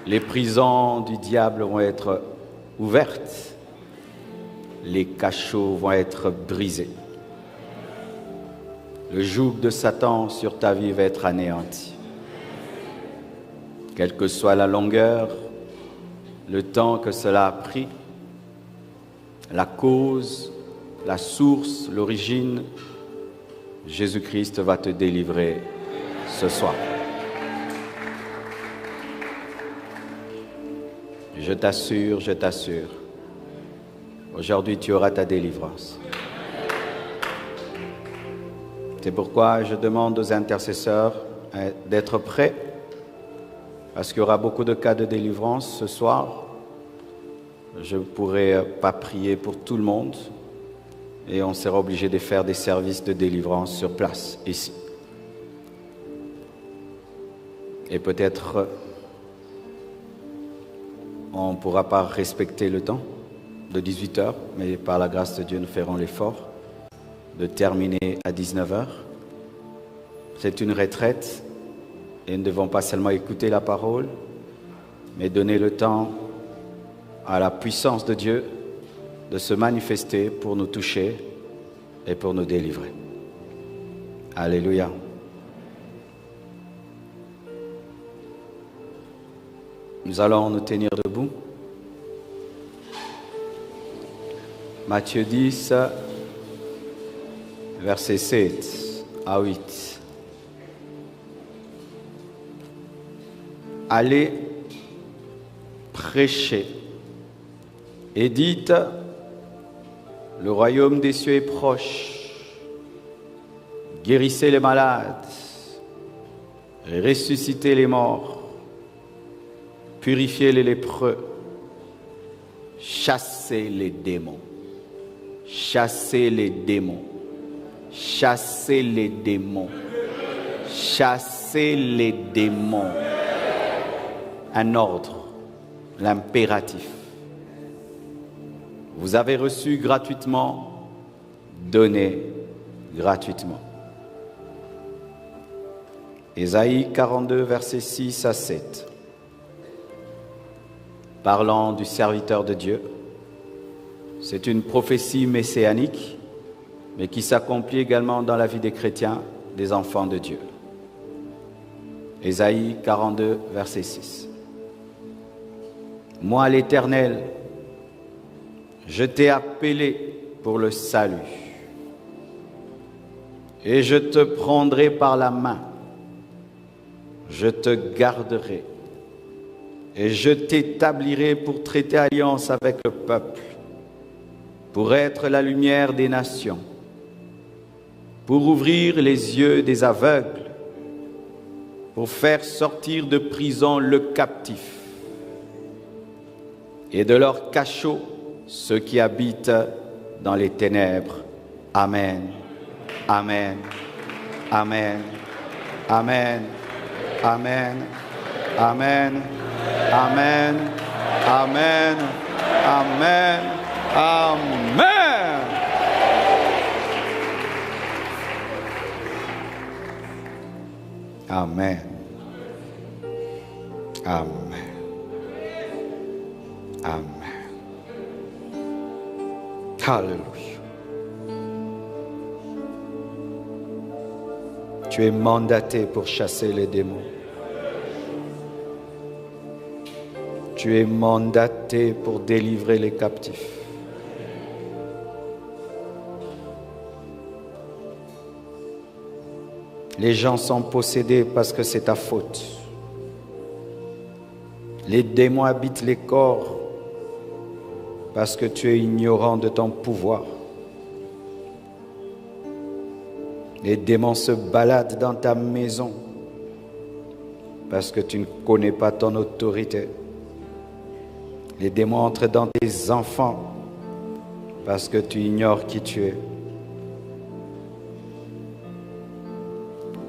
Les prisons du diable vont être ouvertes. Les cachots vont être brisés. Le joug de Satan sur ta vie va être anéanti. Quelle que soit la longueur, le temps que cela a pris, la cause, la source, l'origine, Jésus-Christ va te délivrer ce soir. Je t'assure, aujourd'hui tu auras ta délivrance. C'est pourquoi je demande aux intercesseurs d'être prêts, parce qu'il y aura beaucoup de cas de délivrance ce soir. Je ne pourrai pas prier pour tout le monde et on sera obligé de faire des services de délivrance sur place, ici. Et peut-être on ne pourra pas respecter le temps de 18h, mais par la grâce de Dieu, nous ferons l'effort de terminer à 19h. C'est une retraite et nous ne devons pas seulement écouter la parole, mais donner le temps à la puissance de Dieu de se manifester pour nous toucher et pour nous délivrer. Alléluia. Nous allons nous tenir debout. Matthieu 10, versets 7 à 8. Allez prêcher et dites, le royaume des cieux est proche. Guérissez les malades, ressuscitez les morts, purifiez les lépreux, chassez les démons, chassez les démons, chassez les démons, chassez les démons. Un ordre, l'impératif. Vous avez reçu gratuitement, donnez gratuitement. Ésaïe 42, versets 6 à 7. Parlant du serviteur de Dieu, c'est une prophétie messianique, mais qui s'accomplit également dans la vie des chrétiens, des enfants de Dieu. Ésaïe 42, verset 6. Moi, l'Éternel, je t'ai appelé pour le salut, et je te prendrai par la main, je te garderai, et je t'établirai pour traiter alliance avec le peuple, pour être la lumière des nations, pour ouvrir les yeux des aveugles, pour faire sortir de prison le captif, et de leur cachot ceux qui habitent dans les ténèbres. Amen. Amen. Amen. Amen. Amen. Amen. Amen. Amen. Amen. Amen. Amen. Amen. Amen. Alléluia. Tu es mandaté pour chasser les démons. Tu es mandaté pour délivrer les captifs. Les gens sont possédés parce que c'est ta faute. Les démons habitent les corps parce que tu es ignorant de ton pouvoir. Les démons se baladent dans ta maison parce que tu ne connais pas ton autorité. Les démons entrent dans tes enfants parce que tu ignores qui tu es.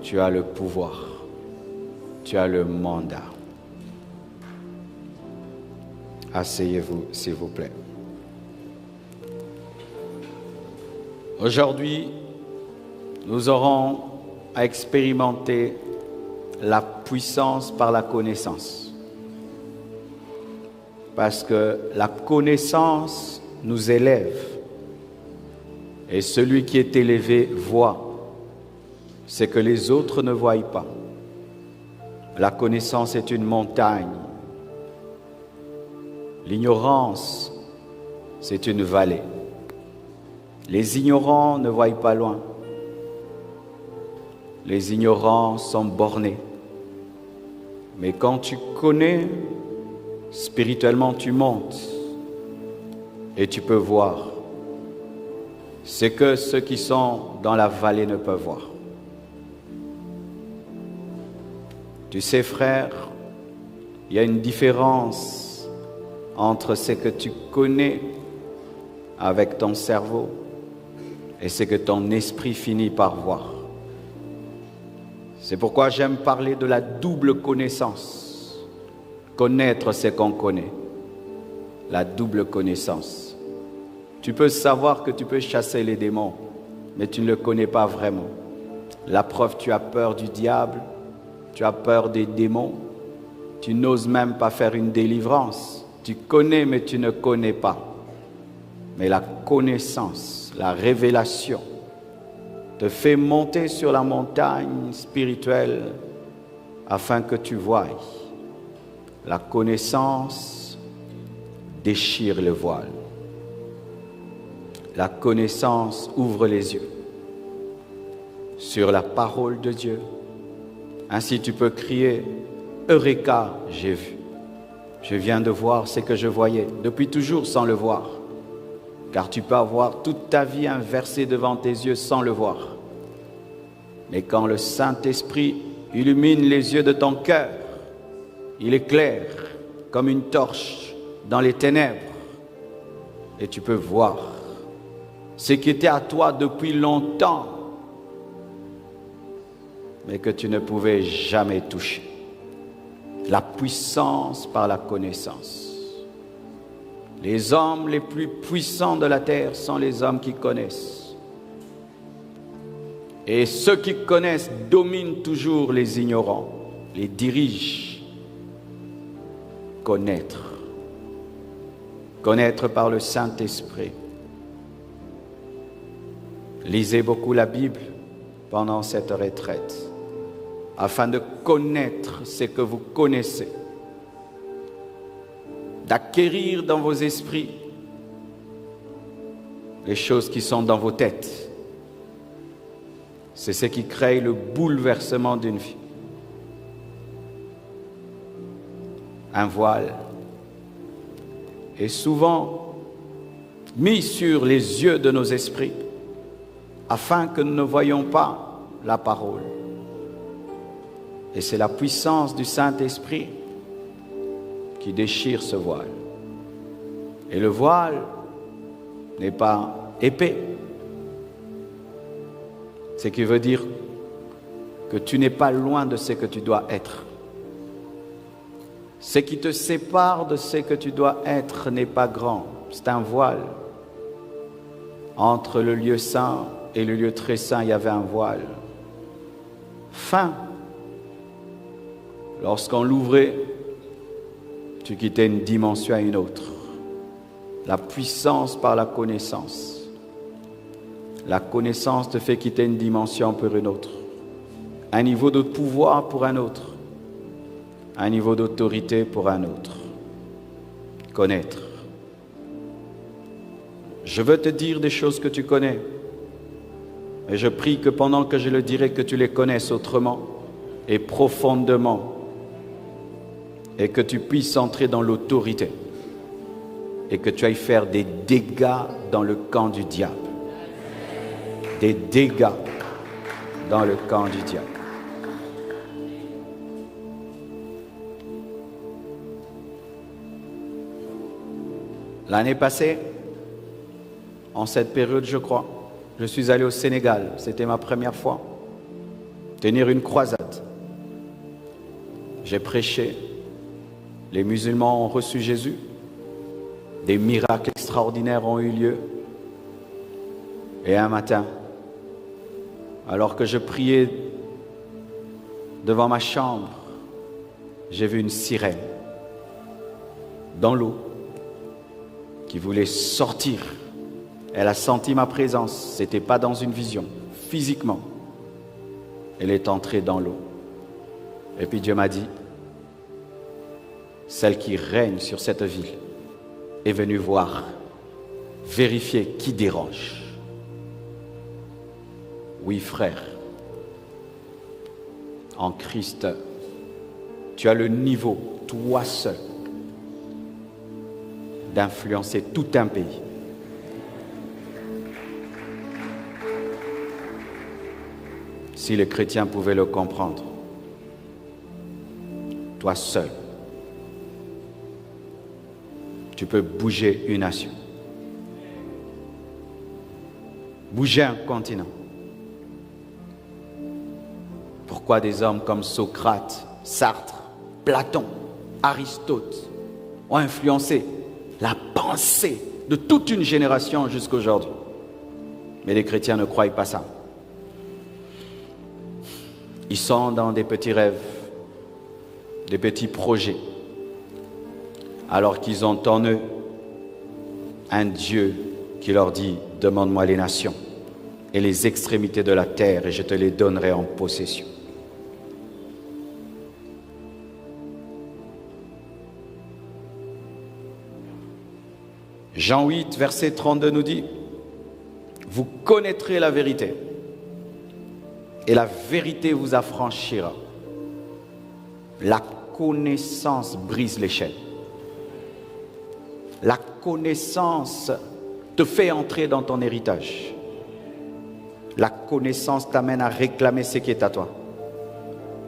Tu as le pouvoir, tu as le mandat. Asseyez-vous, s'il vous plaît. Aujourd'hui, nous aurons à expérimenter la puissance par la connaissance. parce que la connaissance nous élève. Et celui qui est élevé voit ce que les autres ne voient pas. La connaissance est une montagne. L'ignorance, c'est une vallée. Les ignorants ne voient pas loin. Les ignorants sont bornés. Mais quand tu connais, spirituellement tu montes et tu peux voir ce que ceux qui sont dans la vallée ne peuvent voir. Tu sais, frère, il y a une différence entre ce que tu connais avec ton cerveau et ce que ton esprit finit par voir. C'est pourquoi j'aime parler de la double connaissance. Connaître ce qu'on connaît. La double connaissance. Tu peux savoir que tu peux chasser les démons, mais tu ne le connais pas vraiment. La preuve, tu as peur du diable, tu as peur des démons, tu n'oses même pas faire une délivrance. Tu connais, mais tu ne connais pas. Mais la connaissance, la révélation, te fait monter sur la montagne spirituelle afin que tu voies. La connaissance déchire le voile. La connaissance ouvre les yeux sur la parole de Dieu. Ainsi tu peux crier « Eureka, j'ai vu ». Je viens de voir ce que je voyais depuis toujours sans le voir. Car tu peux avoir toute ta vie inversée devant tes yeux sans le voir. Mais quand le Saint-Esprit illumine les yeux de ton cœur, il éclaire comme une torche dans les ténèbres. Et tu peux voir ce qui était à toi depuis longtemps, mais que tu ne pouvais jamais toucher. La puissance par la connaissance. Les hommes les plus puissants de la terre sont les hommes qui connaissent. Et ceux qui connaissent dominent toujours les ignorants, les dirigent. Connaître. Connaître par le Saint-Esprit. Lisez beaucoup la Bible pendant cette retraite, afin de connaître ce que vous connaissez, d'acquérir dans vos esprits les choses qui sont dans vos têtes. C'est ce qui crée le bouleversement d'une vie. Un voile est souvent mis sur les yeux de nos esprits afin que nous ne voyions pas la parole. Et c'est la puissance du Saint-Esprit qui déchire ce voile. Et le voile n'est pas épais. Ce qui veut dire que tu n'es pas loin de ce que tu dois être. Ce qui te sépare de ce que tu dois être n'est pas grand. C'est un voile. Entre le lieu saint et le lieu très saint, il y avait un voile. Fin. Lorsqu'on l'ouvrait, tu quittais une dimension à une autre. La puissance par la connaissance. La connaissance te fait quitter une dimension pour une autre. Un niveau de pouvoir pour un autre. Un niveau d'autorité pour un autre. Connaître. Je veux te dire des choses que tu connais. Et je prie que pendant que je le dirai, que tu les connaisses autrement et profondément. Et que tu puisses entrer dans l'autorité. Et que tu ailles faire des dégâts dans le camp du diable. Des dégâts dans le camp du diable. L'année passée, en cette période, je crois, je suis allé au Sénégal. C'était ma première fois. Tenir une croisade. J'ai prêché. Les musulmans ont reçu Jésus. Des miracles extraordinaires ont eu lieu. Et un matin, alors que je priais devant ma chambre, j'ai vu une sirène. dans l'eau, qui voulait sortir. Elle a senti ma présence, ce n'était pas dans une vision, physiquement. Elle est entrée dans l'eau. Et puis Dieu m'a dit, celle qui règne sur cette ville est venue voir, vérifier qui dérange. Oui, frère, en Christ, tu as le niveau, toi seul, d'influencer tout un pays. Si les chrétiens pouvaient le comprendre, toi seul, tu peux bouger une nation, bouger un continent. Pourquoi des hommes comme Socrate, Sartre, Platon, Aristote ont influencé la pensée de toute une génération jusqu'à aujourd'hui? Mais les chrétiens ne croient pas ça. Ils sont dans des petits rêves, des petits projets, alors qu'ils ont en eux un Dieu qui leur dit, demande-moi les nations et les extrémités de la terre et je te les donnerai en possession. Jean 8, verset 32 nous dit, vous connaîtrez la vérité et la vérité vous affranchira. La connaissance brise les chaînes. La connaissance te fait entrer dans ton héritage. La connaissance t'amène à réclamer ce qui est à toi.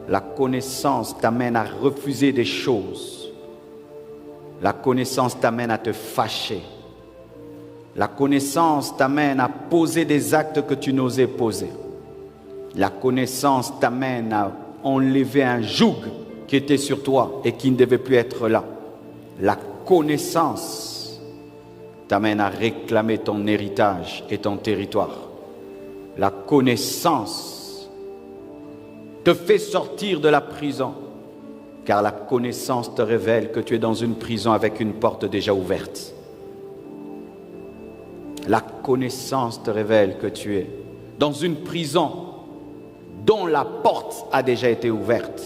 La connaissance t'amène à refuser des choses. La connaissance t'amène à te fâcher. La connaissance t'amène à poser des actes que tu n'osais poser. La connaissance t'amène à enlever un joug qui était sur toi et qui ne devait plus être là. La connaissance t'amène à réclamer ton héritage et ton territoire. La connaissance te fait sortir de la prison, car la connaissance te révèle que tu es dans une prison avec une porte déjà ouverte. La connaissance te révèle que tu es dans une prison dont la porte a déjà été ouverte,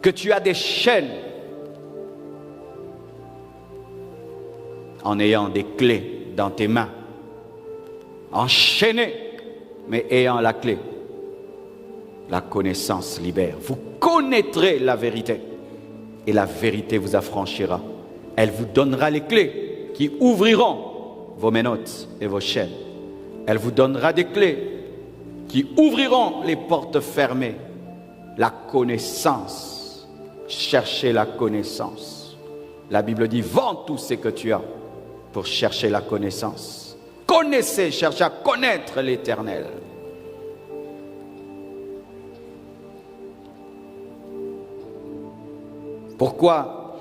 que tu as des chaînes en ayant des clés dans tes mains, enchaîné, mais ayant la clé. La connaissance libère. Vous connaîtrez la vérité et la vérité vous affranchira. Elle vous donnera les clés qui ouvriront vos menottes et vos chaînes. Elle vous donnera des clés qui ouvriront les portes fermées. La connaissance. Cherchez la connaissance. La Bible dit, vends tout ce que tu as pour chercher la connaissance. Connaissez, cherchez à connaître l'Éternel. Pourquoi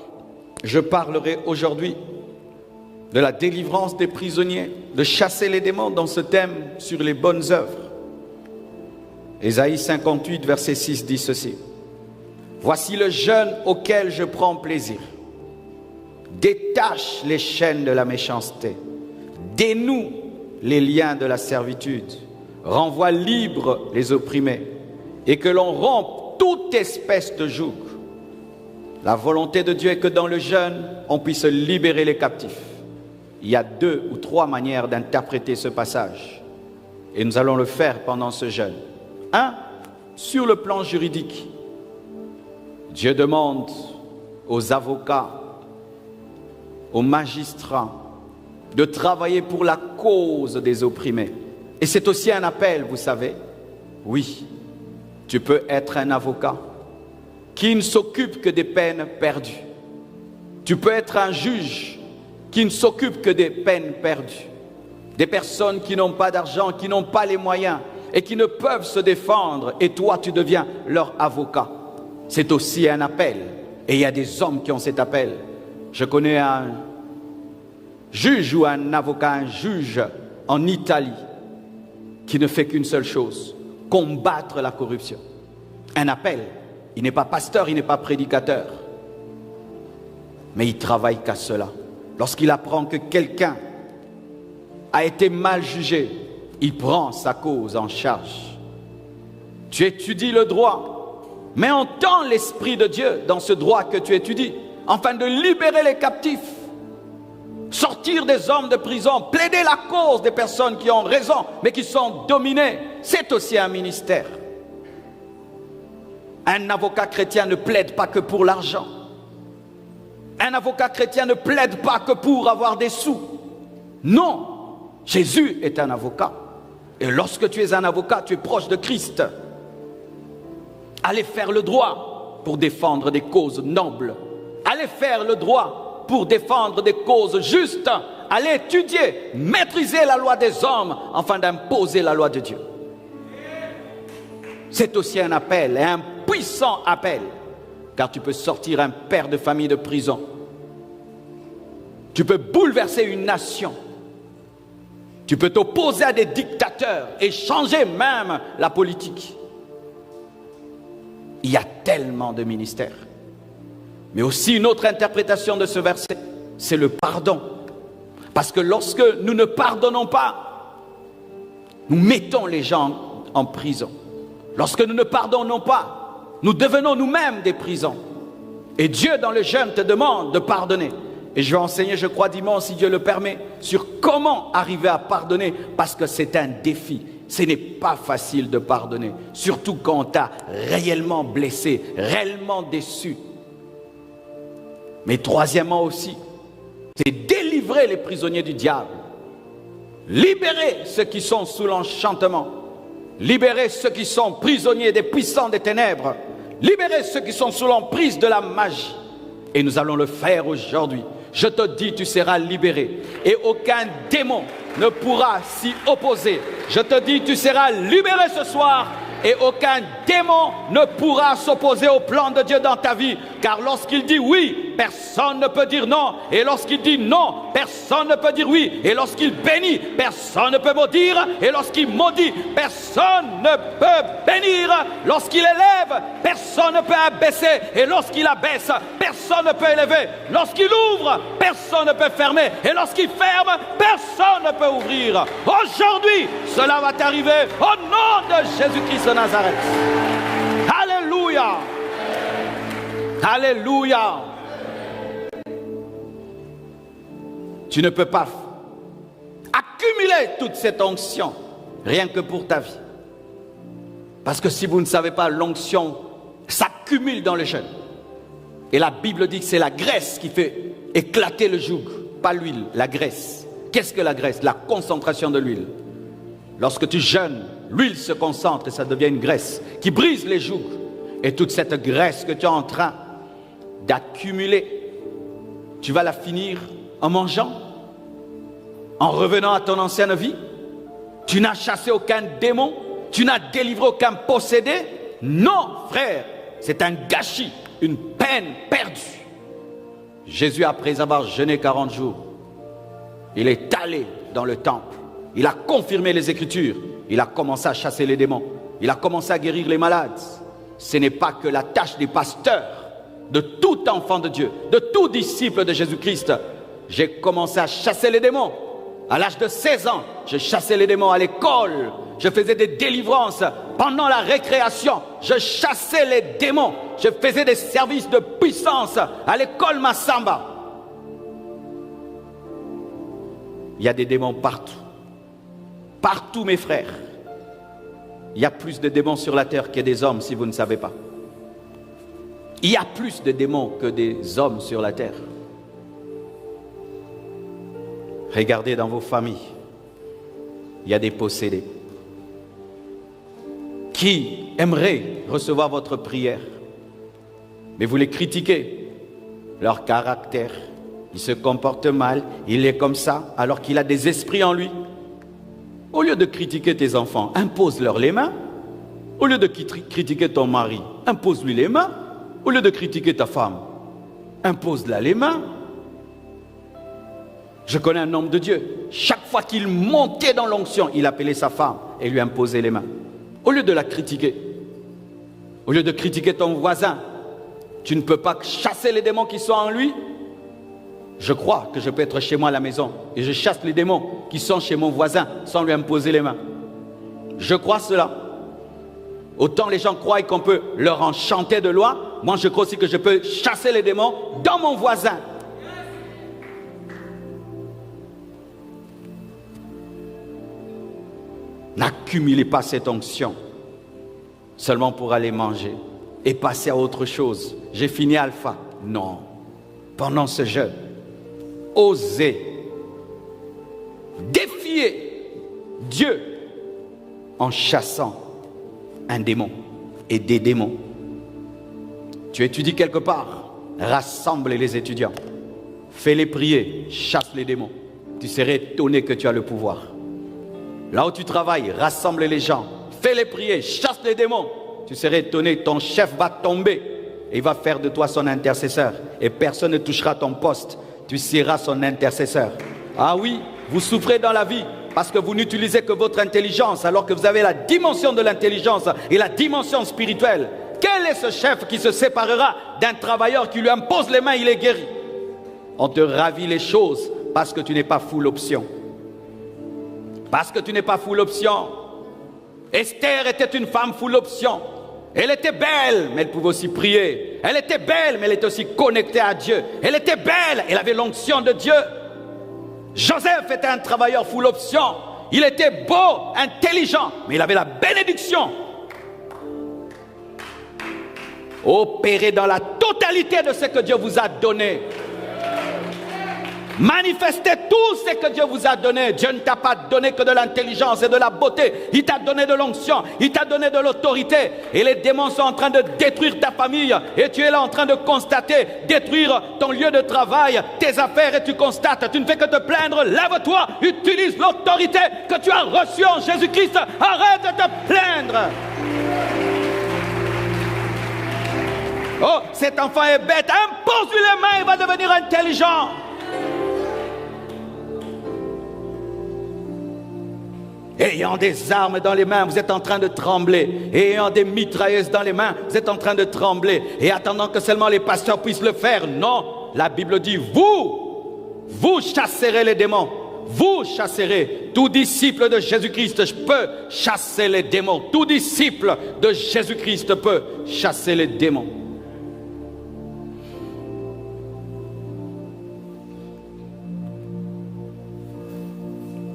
je parlerai aujourd'hui de la délivrance des prisonniers, de chasser les démons dans ce thème sur les bonnes œuvres. Ésaïe 58, verset 6 dit ceci. Voici le jeûne auquel je prends plaisir. Détache les chaînes de la méchanceté. Dénoue les liens de la servitude. Renvoie libres les opprimés. Et que l'on rompe toute espèce de joug. La volonté de Dieu est que dans le jeûne, on puisse libérer les captifs. Il y a 2 ou 3 manières d'interpréter ce passage. Et nous allons le faire pendant ce jeûne. 1, sur le plan juridique. Dieu demande aux avocats, aux magistrats, de travailler pour la cause des opprimés. Et c'est aussi un appel, vous savez. Oui, tu peux être un avocat qui ne s'occupe que des peines perdues. Tu peux être un juge qui ne s'occupe que des peines perdues. Des personnes qui n'ont pas d'argent, qui n'ont pas les moyens et qui ne peuvent se défendre. Et toi, tu deviens leur avocat. C'est aussi un appel. Et il y a des hommes qui ont cet appel. Je connais un juge ou un avocat, un juge en Italie qui ne fait qu'une seule chose, combattre la corruption. Un appel. Il n'est pas pasteur, il n'est pas prédicateur. mais il travaille qu'à cela. Lorsqu'il apprend que quelqu'un a été mal jugé, il prend sa cause en charge. Tu étudies le droit, mais entends l'Esprit de Dieu dans ce droit que tu étudies, afin de libérer les captifs, sortir des hommes de prison, plaider la cause des personnes qui ont raison, mais qui sont dominées. C'est aussi un ministère. Un avocat chrétien ne plaide pas que pour l'argent. Un avocat chrétien ne plaide pas que pour avoir des sous. Non, Jésus est un avocat. Et lorsque tu es un avocat, tu es proche de Christ. Allez faire le droit pour défendre des causes nobles. Allez faire le droit pour défendre des causes justes. Allez étudier, maîtriser la loi des hommes afin d'imposer la loi de Dieu. C'est aussi un appel, et un puissant appel, car tu peux sortir un père de famille de prison. Tu peux bouleverser une nation. Tu peux t'opposer à des dictateurs et changer même la politique. Il y a tellement de ministères. Mais aussi une autre interprétation de ce verset, c'est le pardon. Parce que lorsque nous ne pardonnons pas, nous mettons les gens en prison. Lorsque nous ne pardonnons pas, nous devenons nous-mêmes des prisons. Et Dieu, dans le jeûne, te demande de pardonner. Et je vais enseigner, je crois, dimanche, si Dieu le permet, sur comment arriver à pardonner, parce que c'est un défi. Ce n'est pas facile de pardonner, surtout quand on t'a réellement blessé, réellement déçu. Mais troisièmement aussi, c'est délivrer les prisonniers du diable. Libérer ceux qui sont sous l'enchantement. Libérer ceux qui sont prisonniers des puissants des ténèbres. Libérer ceux qui sont sous l'emprise de la magie. Et nous allons le faire aujourd'hui. Je te dis, tu seras libéré. Et aucun démon ne pourra s'y opposer. Je te dis, tu seras libéré ce soir. Et aucun démon ne pourra s'opposer au plan de Dieu dans ta vie. Car lorsqu'il dit oui, personne ne peut dire non. Et lorsqu'il dit non, personne ne peut dire oui. Et lorsqu'il bénit, personne ne peut maudire. Et lorsqu'il maudit, personne ne peut bénir. Lorsqu'il élève, personne ne peut abaisser. Et lorsqu'il abaisse, personne ne peut élever. Lorsqu'il ouvre, personne ne peut fermer. Et lorsqu'il ferme, personne ne peut ouvrir. Aujourd'hui, cela va t'arriver au nom de Jésus-Christ de Nazareth. Alléluia. Alléluia. Tu ne peux pas accumuler toute cette onction rien que pour ta vie. Parce que si vous ne savez pas, l'onction s'accumule dans le jeûne. Et la Bible dit que c'est la graisse qui fait éclater le joug, pas l'huile, la graisse. Qu'est-ce que la graisse? La concentration de l'huile. Lorsque tu jeûnes, l'huile se concentre et ça devient une graisse qui brise les jougs. Et toute cette graisse que tu es en train d'accumuler, tu vas la finir en mangeant, en revenant à ton ancienne vie. Tu n'as chassé aucun démon, tu n'as délivré aucun possédé. Non, frère, c'est un gâchis, une peine perdue. Jésus, après avoir jeûné 40 jours, il est allé dans le temple. Il a confirmé les Écritures. Il a commencé à chasser les démons. Il a commencé à guérir les malades. Ce n'est pas que la tâche des pasteurs, de tout enfant de Dieu, de tout disciple de Jésus-Christ. J'ai commencé à chasser les démons. À l'âge de 16 ans, je chassais les démons à l'école. Je faisais des délivrances. Pendant la récréation, je chassais les démons. Je faisais des services de puissance à l'école Massamba. Il y a des démons partout. Partout, mes frères. Il y a plus de démons sur la terre que des hommes, si vous ne savez pas. Il y a plus de démons que des hommes sur la terre. Regardez dans vos familles. Il y a des possédés qui aimeraient recevoir votre prière. Mais vous les critiquez. Leur caractère, il se comporte mal, il est comme ça, alors qu'il a des esprits en lui. Au lieu de critiquer tes enfants, impose-leur les mains. Au lieu de critiquer ton mari, impose-lui les mains. Au lieu de critiquer ta femme, impose-la les mains. Je connais un homme de Dieu. Chaque fois qu'il montait dans l'onction, il appelait sa femme et lui imposait les mains. Au lieu de la critiquer, au lieu de critiquer ton voisin, tu ne peux pas chasser les démons qui sont en lui. Je crois que je peux être chez moi à la maison et je chasse les démons qui sont chez mon voisin sans lui imposer les mains. Je crois cela. Autant les gens croient qu'on peut leur enchanter de loi, moi je crois aussi que je peux chasser les démons dans mon voisin. N'accumulez pas cette onction seulement pour aller manger et passer à autre chose. J'ai fini alpha. Non. Pendant ce jeûne, osez défier Dieu en chassant un démon et des démons. Tu étudies quelque part, rassemble les étudiants, fais-les prier, chasse les démons. Tu serais étonné que tu as le pouvoir. Là où tu travailles, rassemble les gens, fais-les prier, chasse les démons. Tu serais étonné, ton chef va tomber et il va faire de toi son intercesseur. Et personne ne touchera ton poste, tu seras son intercesseur. Ah oui, vous souffrez dans la vie parce que vous n'utilisez que votre intelligence alors que vous avez la dimension de l'intelligence et la dimension spirituelle. Quel est ce chef qui se séparera d'un travailleur qui lui impose les mains, il est guéri? On te ravit les choses parce que tu n'es pas full option. Parce que tu n'es pas full option. Esther était une femme full option. Elle était belle, mais elle pouvait aussi prier. Elle était belle, mais elle était aussi connectée à Dieu. Elle était belle, elle avait l'onction de Dieu. Joseph était un travailleur full option. Il était beau, intelligent, mais il avait la bénédiction. Opérez dans la totalité de ce que Dieu vous a donné. Manifestez tout ce que Dieu vous a donné. Dieu ne t'a pas donné que de l'intelligence et de la beauté. Il t'a donné de l'onction. Il t'a donné de l'autorité. Et les démons sont en train de détruire ta famille. Et tu es là en train de constater, détruire ton lieu de travail, tes affaires. Et tu constates, tu ne fais que te plaindre. Lève-toi, utilise l'autorité que tu as reçue en Jésus-Christ. Arrête de te plaindre. Oh, cet enfant est bête. Impose-lui les mains, il va devenir intelligent. Ayant des armes dans les mains, vous êtes en train de trembler. Ayant des mitrailleuses dans les mains, vous êtes en train de trembler. Et attendant que seulement les pasteurs puissent le faire. Non, la Bible dit, vous chasserez les démons. Vous chasserez. Tout disciple de Jésus-Christ peut chasser les démons. Tout disciple de Jésus-Christ peut chasser les démons.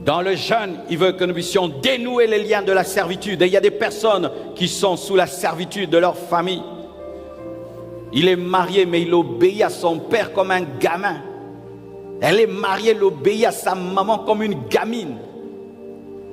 Dans le jeûne, il veut que nous puissions dénouer les liens de la servitude. Et il y a des personnes qui sont sous la servitude de leur famille. Il est marié, mais il obéit à son père comme un gamin. Elle est mariée, elle obéit à sa maman comme une gamine.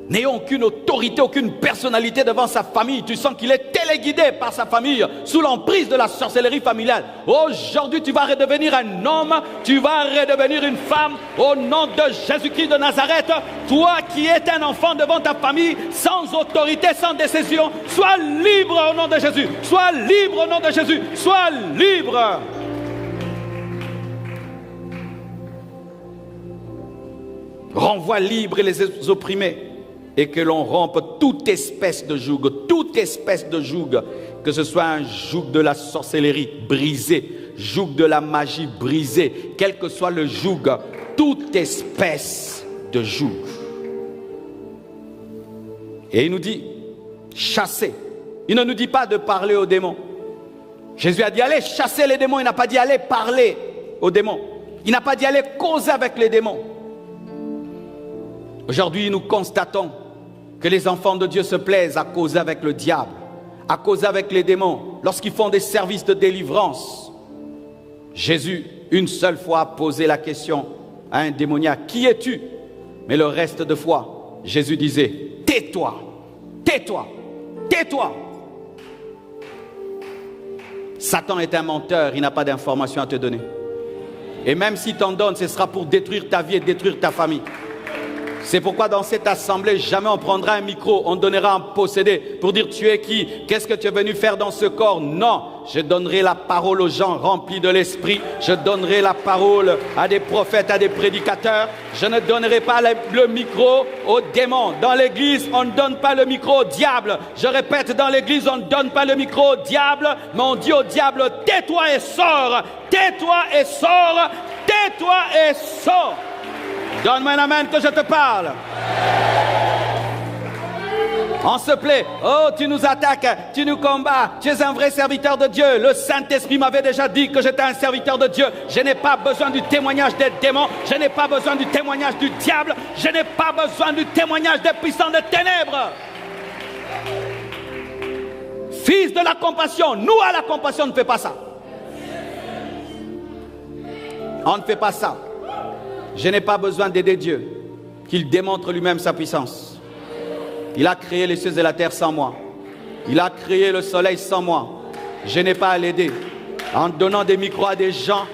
N'ayant aucune autorité, aucune personnalité devant sa famille. Tu sens qu'il est téléguidé par sa famille, sous l'emprise de la sorcellerie familiale. Aujourd'hui, tu vas redevenir un homme, tu vas redevenir une femme, au nom de Jésus-Christ de Nazareth. Toi qui es un enfant devant ta famille, sans autorité, sans décision, sois libre au nom de Jésus. Sois libre au nom de Jésus. Sois libre. Renvoie libre les opprimés. Et que l'on rompe toute espèce de joug, que ce soit un joug de la sorcellerie brisé, joug de la magie brisé, quel que soit le joug, toute espèce de joug. Et il nous dit, chasser. Il ne nous dit pas de parler aux démons. Jésus a dit, allez chasser les démons, il n'a pas dit, allez parler aux démons. Il n'a pas dit, allez causer avec les démons. Aujourd'hui, nous constatons que les enfants de Dieu se plaisent à causer avec le diable, à causer avec les démons, lorsqu'ils font des services de délivrance. Jésus, une seule fois, a posé la question à un démoniaque, qui es-tu? Mais le reste de fois, Jésus disait, tais-toi, tais-toi, tais-toi. Satan est un menteur, il n'a pas d'informations à te donner. Et même s'il t'en donne, ce sera pour détruire ta vie et détruire ta famille. C'est pourquoi dans cette assemblée, jamais on prendra un micro, on donnera un possédé pour dire tu es qui, qu'est-ce que tu es venu faire dans ce corps. Non, je donnerai la parole aux gens remplis de l'esprit, je donnerai la parole à des prophètes, à des prédicateurs. Je ne donnerai pas le micro aux démons. Dans l'église, on ne donne pas le micro au diable. Je répète, dans l'église, on ne donne pas le micro au diable, mais on dit au diable, tais-toi et sors, tais-toi et sors. tais-toi et sors. Donne-moi un amen que je te parle. On se plaît, oh tu nous attaques, tu nous combats, tu es un vrai serviteur de Dieu. Le Saint-Esprit m'avait déjà dit que j'étais un serviteur de Dieu. Je n'ai pas besoin du témoignage des démons, je n'ai pas besoin du témoignage du diable, je n'ai pas besoin du témoignage des puissants des ténèbres. Fils de la compassion, nous à la compassion on ne fait pas ça. On ne fait pas ça. Je n'ai pas besoin d'aider Dieu, qu'il démontre lui-même sa puissance. Il a créé les cieux et la terre sans moi. Il a créé le soleil sans moi. Je n'ai pas à l'aider. En donnant des micros à des gens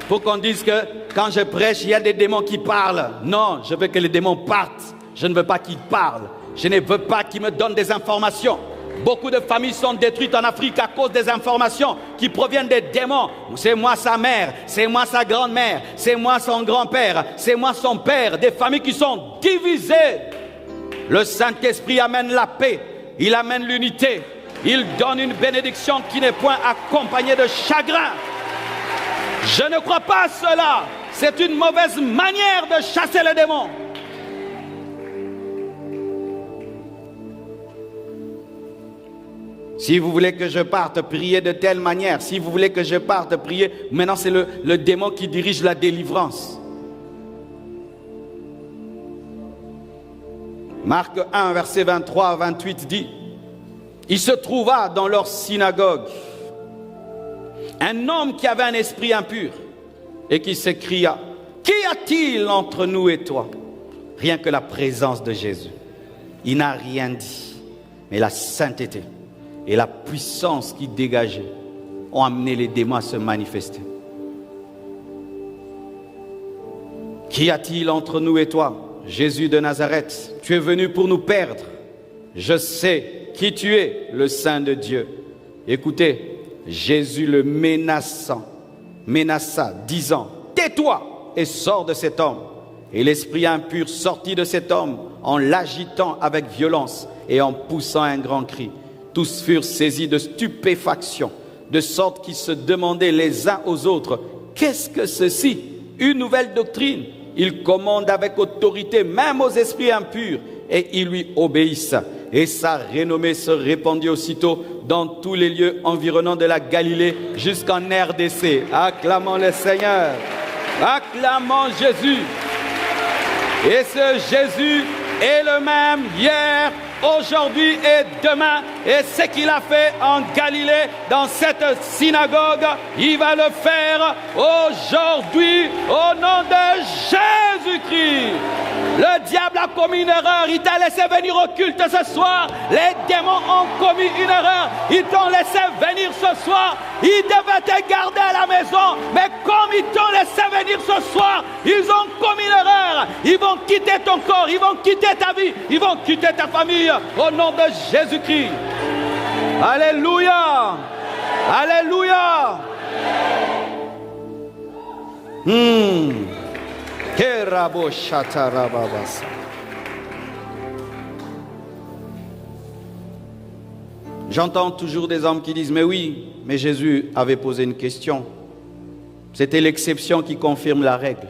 pour qu'on dise que quand je prêche, il y a des démons qui parlent. Non, je veux que les démons partent. Je ne veux pas qu'ils parlent. Je ne veux pas qu'ils me donnent des informations. Beaucoup de familles sont détruites en Afrique à cause des informations qui proviennent des démons. C'est moi sa mère, c'est moi sa grand-mère, c'est moi son grand-père, c'est moi son père. Des familles qui sont divisées. Le Saint-Esprit amène la paix, il amène l'unité, il donne une bénédiction qui n'est point accompagnée de chagrin. Je ne crois pas à cela, c'est une mauvaise manière de chasser les démons. Si vous voulez que je parte, priez de telle manière. Si vous voulez que je parte, priez. Maintenant c'est le démon qui dirige la délivrance. Marc 1, verset 23 à 28 dit, « Il se trouva dans leur synagogue un homme qui avait un esprit impur et qui s'écria, « Qu'y a-t-il entre nous et toi ?» Rien que la présence de Jésus. Il n'a rien dit, mais la sainteté et la puissance qui dégageait ont amené les démons à se manifester. « Qu'y a-t-il entre nous et toi ?» Jésus de Nazareth, tu es venu pour nous perdre. Je sais qui tu es, le Saint de Dieu. Écoutez, Jésus le menaça, disant, tais-toi et sors de cet homme. Et l'esprit impur sortit de cet homme en l'agitant avec violence et en poussant un grand cri. Tous furent saisis de stupéfaction, de sorte qu'ils se demandaient les uns aux autres, qu'est-ce que ceci? Une nouvelle doctrine? Il commande avec autorité même aux esprits impurs et ils lui obéissent. Et sa renommée se répandit aussitôt dans tous les lieux environnants de la Galilée jusqu'en RDC. Acclamons le Seigneur. Acclamons Jésus. Et ce Jésus est le même hier, aujourd'hui et demain. Et ce qu'il a fait en Galilée, dans cette synagogue, il va le faire aujourd'hui au nom de Jésus-Christ. Le diable a commis une erreur, il t'a laissé venir au culte ce soir. Les démons ont commis une erreur, ils t'ont laissé venir ce soir. Ils devaient te garder à la maison, mais comme ils t'ont laissé venir ce soir, ils ont commis une erreur. Ils vont quitter ton corps, ils vont quitter ta vie, ils vont quitter ta famille au nom de Jésus-Christ. Alléluia. Alléluia. J'entends toujours des hommes qui disent, mais oui, mais Jésus avait posé une question. C'était l'exception qui confirme la règle.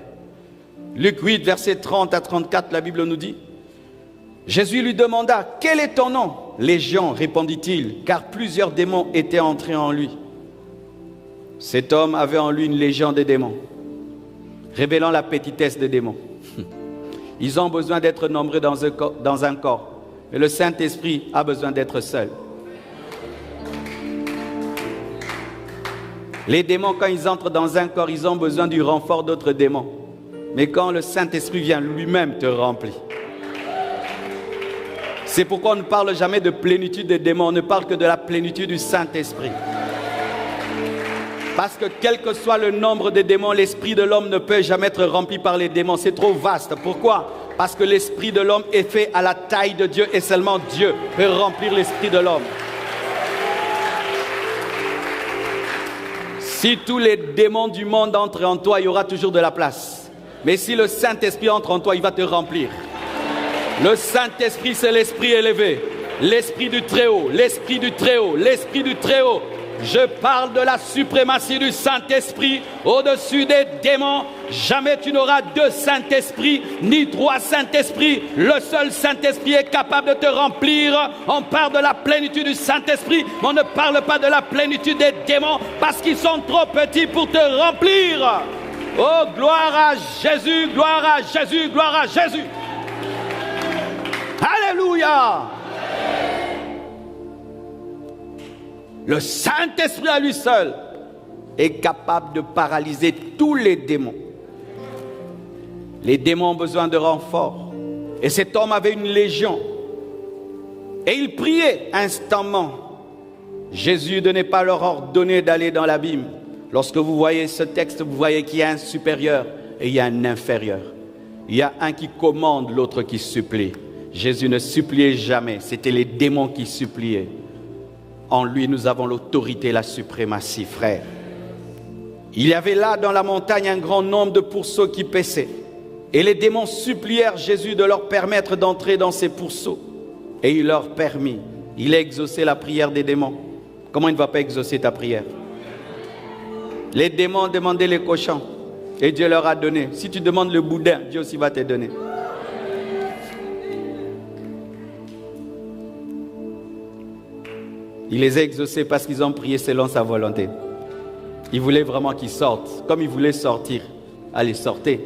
Luc 8, versets 30 à 34, la Bible nous dit, Jésus lui demanda, quel est ton nom? Légion, répondit-il, car plusieurs démons étaient entrés en lui. Cet homme avait en lui une légion de démons, révélant la petitesse des démons. Ils ont besoin d'être nombreux dans un corps, mais le Saint-Esprit a besoin d'être seul. Les démons, quand ils entrent dans un corps, ils ont besoin du renfort d'autres démons. Mais quand le Saint-Esprit vient, lui-même te remplit. C'est pourquoi on ne parle jamais de plénitude des démons, on ne parle que de la plénitude du Saint-Esprit. Parce que quel que soit le nombre de démons, l'esprit de l'homme ne peut jamais être rempli par les démons. C'est trop vaste. Pourquoi? Parce que l'esprit de l'homme est fait à la taille de Dieu et seulement Dieu peut remplir l'esprit de l'homme. Si tous les démons du monde entrent en toi, il y aura toujours de la place. Mais si le Saint-Esprit entre en toi, il va te remplir. Le Saint-Esprit, c'est l'esprit élevé, l'esprit du Très-Haut, l'esprit du Très-Haut, l'esprit du Très-Haut. Je parle de la suprématie du Saint-Esprit au-dessus des démons, Jamais tu n'auras deux Saint-Esprit, ni trois Saint-Esprits. Le seul Saint-Esprit est capable de te remplir. On parle de la plénitude du Saint-Esprit, mais on ne parle pas de la plénitude des démons parce qu'ils sont trop petits pour te remplir. Oh, gloire à Jésus, gloire à Jésus, gloire à Jésus. Alléluia. Le Saint-Esprit à lui seul est capable de paralyser tous les démons. Les démons ont besoin de renfort. Et cet homme avait une légion. Et il priait instamment. Jésus ne n'est pas leur ordonné d'aller dans l'abîme. Lorsque vous voyez ce texte, vous voyez qu'il y a un supérieur et il y a un inférieur. Il y a un qui commande, l'autre qui supplie. Jésus ne suppliait jamais, c'était les démons qui suppliaient. En lui, nous avons l'autorité et la suprématie, frère. Il y avait là dans la montagne un grand nombre de pourceaux qui paissaient. Et les démons supplièrent Jésus de leur permettre d'entrer dans ces pourceaux. Et il leur permit. Il a exaucé la prière des démons. Comment il ne va pas exaucer ta prière? Les démons demandaient les cochons. Et Dieu leur a donné. Si tu demandes le boudin, Dieu aussi va te donner. Il les a exaucés parce qu'ils ont prié selon sa volonté. Il voulait vraiment qu'ils sortent. Comme il voulait sortir, allez, sortez.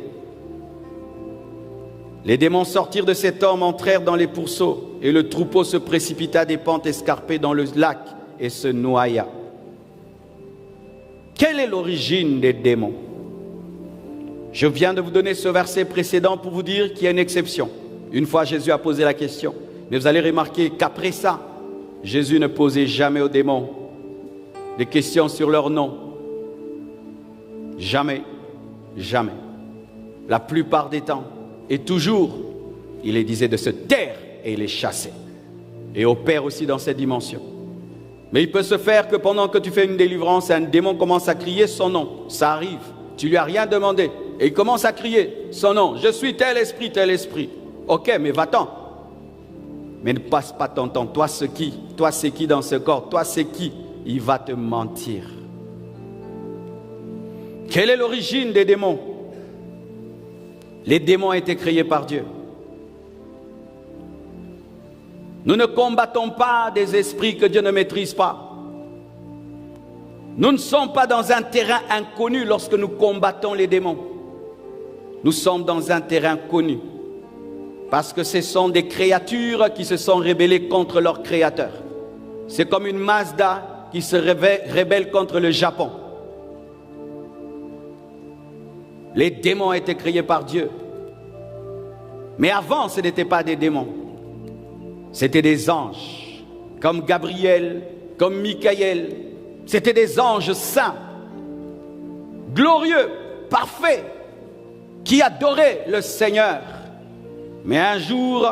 Les démons sortirent de cet homme, entrèrent dans les pourceaux, et le troupeau se précipita des pentes escarpées dans le lac et se noya. Quelle est l'origine des démons? Je viens de vous donner ce verset précédent pour vous dire qu'il y a une exception. Une fois Jésus a posé la question. Mais vous allez remarquer qu'après ça, Jésus ne posait jamais aux démons des questions sur leur nom. Jamais, jamais. La plupart des temps, et toujours, il les disait de se taire et il les chassait. Et opère aussi dans cette dimension. Mais il peut se faire que pendant que tu fais une délivrance, un démon commence à crier son nom. Ça arrive. Tu lui as rien demandé. Et il commence à crier son nom. Je suis tel esprit, tel esprit. Ok, mais va-t'en. Mais ne passe pas ton temps. Toi, c'est qui? Toi, c'est qui dans ce corps? Toi, c'est qui? Il va te mentir. Quelle est l'origine des démons? Les démons ont été créés par Dieu. Nous ne combattons pas des esprits que Dieu ne maîtrise pas. Nous ne sommes pas dans un terrain inconnu lorsque nous combattons les démons. Nous sommes dans un terrain connu. Parce que ce sont des créatures qui se sont rebellées contre leur créateur. C'est comme une Mazda qui se rebelle contre le Japon. Les démons ont été créés par Dieu. Mais avant, ce n'étaient pas des démons. C'était des anges. Comme Gabriel, comme Michael. C'étaient des anges saints, glorieux, parfaits, qui adoraient le Seigneur. Mais un jour,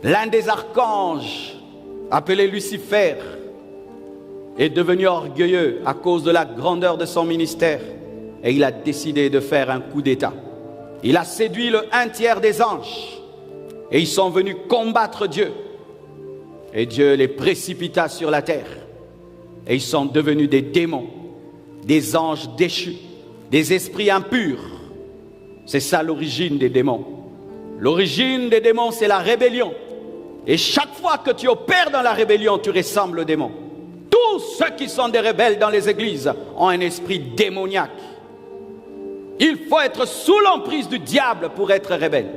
l'un des archanges, appelé Lucifer, est devenu orgueilleux à cause de la grandeur de son ministère. Et il a décidé de faire un coup d'État. Il a séduit le 1/3 des anges. Et ils sont venus combattre Dieu. Et Dieu les précipita sur la terre. Et ils sont devenus des démons, des anges déchus, des esprits impurs. C'est ça l'origine des démons. L'origine des démons, c'est la rébellion. Et chaque fois que tu opères dans la rébellion, tu ressembles au démon. Tous ceux qui sont des rebelles dans les églises ont un esprit démoniaque. Il faut être sous l'emprise du diable pour être rebelle.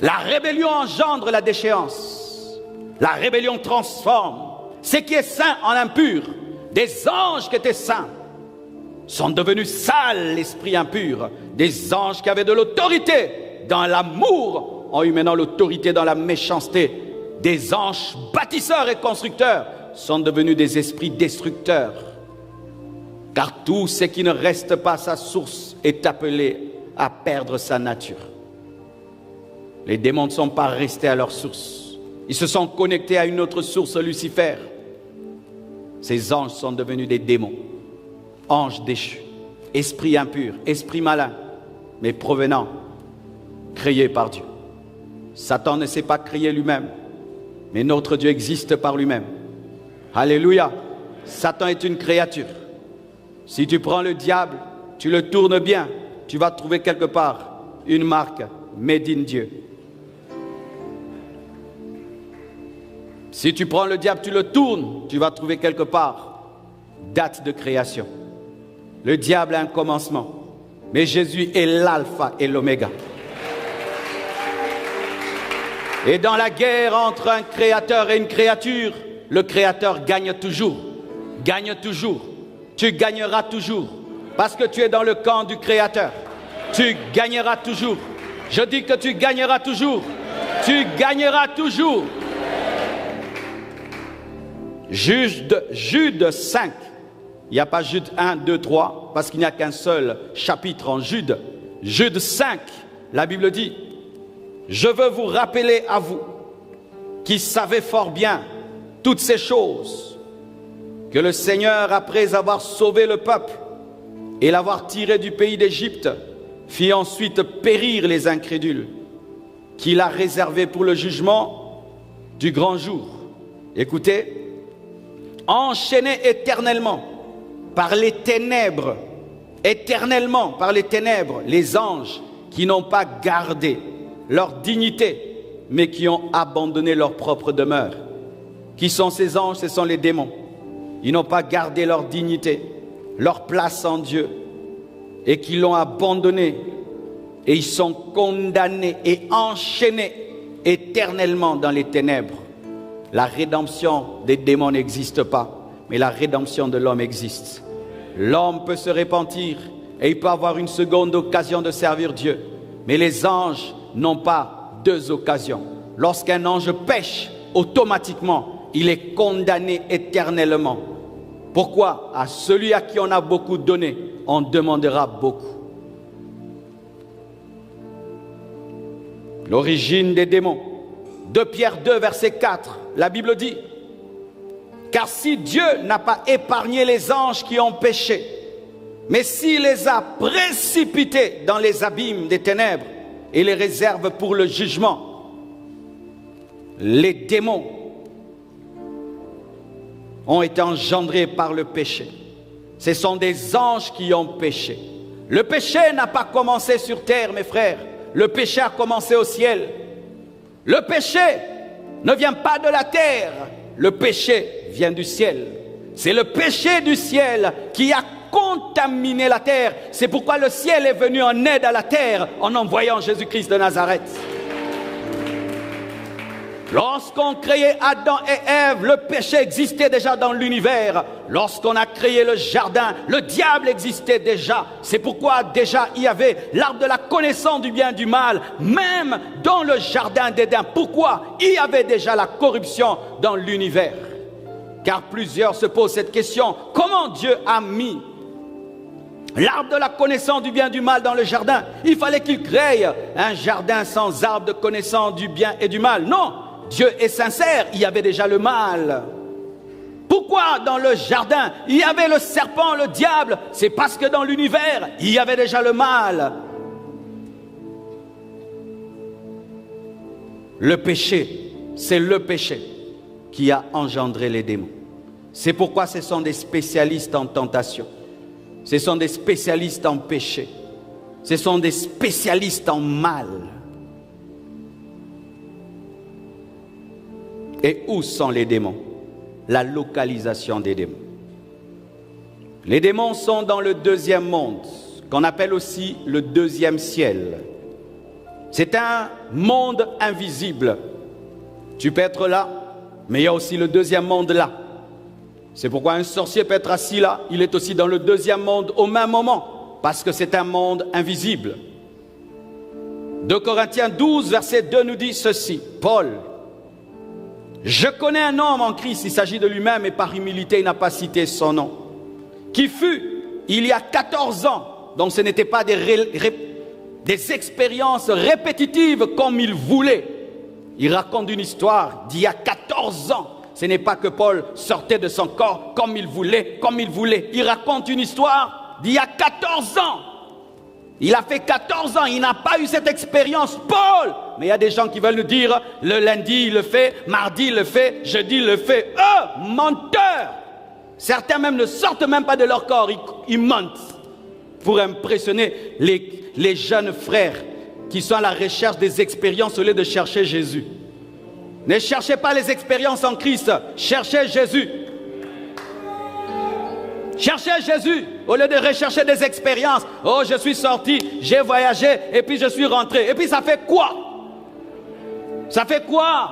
La rébellion engendre la déchéance. La rébellion transforme. Ce qui est saint en impur. Des anges qui étaient saints sont devenus sales, l'esprit impur. Des anges qui avaient de l'autorité dans l'amour ont eu maintenant l'autorité dans la méchanceté. Des anges bâtisseurs et constructeurs sont devenus des esprits destructeurs. Car tout ce qui ne reste pas à sa source est appelé à perdre sa nature. Les démons ne sont pas restés à leur source. Ils se sont connectés à une autre source, Lucifer. Ces anges sont devenus des démons. Anges déchus, esprits impurs, esprits malins, mais provenant, créés par Dieu. Satan ne s'est pas créé lui-même, mais notre Dieu existe par lui-même. Alléluia. Satan est une créature. Si tu prends le diable, tu le tournes bien, tu vas trouver quelque part une marque Made in Dieu. Si tu prends le diable, tu le tournes, tu vas trouver quelque part date de création. Le diable a un commencement, mais Jésus est l'alpha et l'oméga. Et dans la guerre entre un créateur et une créature, le créateur gagne toujours. Gagne toujours. Tu gagneras toujours. Parce que tu es dans le camp du créateur. Tu gagneras toujours. Je dis que tu gagneras toujours. Tu gagneras toujours. Jude 5. Il n'y a pas Jude 1, 2, 3, parce qu'il n'y a qu'un seul chapitre en Jude. Jude 5, la Bible dit, « Je veux vous rappeler à vous, qui savez fort bien toutes ces choses, que le Seigneur, après avoir sauvé le peuple et l'avoir tiré du pays d'Égypte, fit ensuite périr les incrédules, qu'il a réservés pour le jugement du grand jour. » Écoutez, enchaînés éternellement par les ténèbres, éternellement par les ténèbres, les anges qui n'ont pas gardé leur dignité, mais qui ont abandonné leur propre demeure. Qui sont ces anges? Ce sont les démons. Ils n'ont pas gardé leur dignité, leur place en Dieu, et qui l'ont abandonné, et ils sont condamnés et enchaînés éternellement dans les ténèbres. La rédemption des démons n'existe pas, mais la rédemption de l'homme existe. L'homme peut se repentir et il peut avoir une seconde occasion de servir Dieu. Mais les anges n'ont pas deux occasions. Lorsqu'un ange pêche, automatiquement, il est condamné éternellement. Pourquoi? À celui à qui on a beaucoup donné, on demandera beaucoup. L'origine des démons. 2 Pierre 2, verset 4, la Bible dit, « Car si Dieu n'a pas épargné les anges qui ont péché, mais s'il les a précipités dans les abîmes des ténèbres et les réserve pour le jugement, les démons ont été engendrés par le péché. Ce sont des anges qui ont péché. Le péché n'a pas commencé sur terre, mes frères. Le péché a commencé au ciel. Le péché ne vient pas de la terre. Le péché vient du ciel. C'est le péché du ciel qui a contaminé la terre. C'est pourquoi le ciel est venu en aide à la terre en envoyant Jésus-Christ de Nazareth. Lorsqu'on créait Adam et Ève, le péché existait déjà dans l'univers. Lorsqu'on a créé le jardin, le diable existait déjà. C'est pourquoi déjà il y avait l'arbre de la connaissance du bien et du mal, même dans le jardin d'Éden. Pourquoi? Il y avait déjà la corruption dans l'univers. Car plusieurs se posent cette question. Comment Dieu a mis l'arbre de la connaissance du bien et du mal dans le jardin? Il fallait qu'il crée un jardin sans arbre de connaissance du bien et du mal. Non, Dieu est sincère, il y avait déjà le mal. Pourquoi dans le jardin il y avait le serpent, le diable? C'est parce que dans l'univers il y avait déjà le mal. Le péché, c'est le péché qui a engendré les démons. C'est pourquoi ce sont des spécialistes en tentation. Ce sont des spécialistes en péché. Ce sont des spécialistes en mal. Et où sont les démons? La localisation des démons. Les démons sont dans le deuxième monde, qu'on appelle aussi le deuxième ciel. C'est un monde invisible. Tu peux être là, mais il y a aussi le deuxième monde là. C'est pourquoi un sorcier peut être assis là, il est aussi dans le deuxième monde au même moment, parce que c'est un monde invisible. 2 Corinthiens 12, verset 2 nous dit ceci, Paul, « Je connais un homme en Christ, il s'agit de lui-même et par humilité il n'a pas cité son nom, qui fut il y a 14 ans, donc ce n'était pas des expériences répétitives comme il voulait. Il raconte une histoire d'il y a 14 ans. Ce n'est pas que Paul sortait de son corps comme il voulait, comme il voulait. Il raconte une histoire d'il y a 14 ans. Il a fait 14 ans, il n'a pas eu cette expérience, Paul. Mais il y a des gens qui veulent nous dire, le lundi il le fait, mardi il le fait, jeudi il le fait. Eux, menteurs! Certains même ne sortent même pas de leur corps, ils mentent pour impressionner les jeunes frères qui sont à la recherche des expériences au lieu de chercher Jésus. Ne cherchez pas les expériences en Christ, cherchez Jésus. Cherchez Jésus au lieu de rechercher des expériences. Oh, je suis sorti, j'ai voyagé et puis je suis rentré. Et puis ça fait quoi? Ça fait quoi?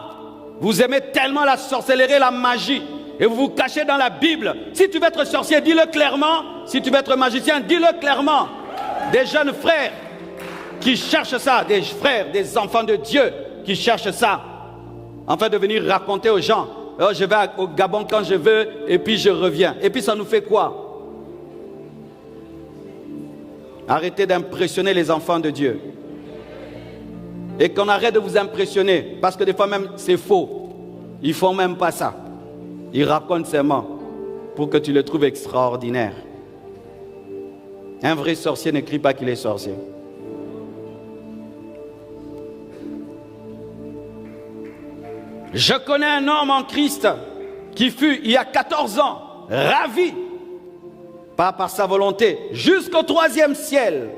Vous aimez tellement la sorcellerie, la magie et vous vous cachez dans la Bible. Si tu veux être sorcier, dis-le clairement. Si tu veux être magicien, dis-le clairement. Des jeunes frères qui cherchent ça, des frères, des enfants de Dieu qui cherchent ça, afin de venir raconter aux gens. Oh, je vais au Gabon quand je veux et puis je reviens. Et puis ça nous fait quoi? Arrêtez d'impressionner les enfants de Dieu. Et qu'on arrête de vous impressionner. Parce que des fois même c'est faux. Ils ne font même pas ça. Ils racontent seulement pour que tu le trouves extraordinaire. Un vrai sorcier ne crie pas qu'il est sorcier. Je connais un homme en Christ qui fut, il y a 14 ans, ravi, pas par sa volonté, jusqu'au 3e ciel.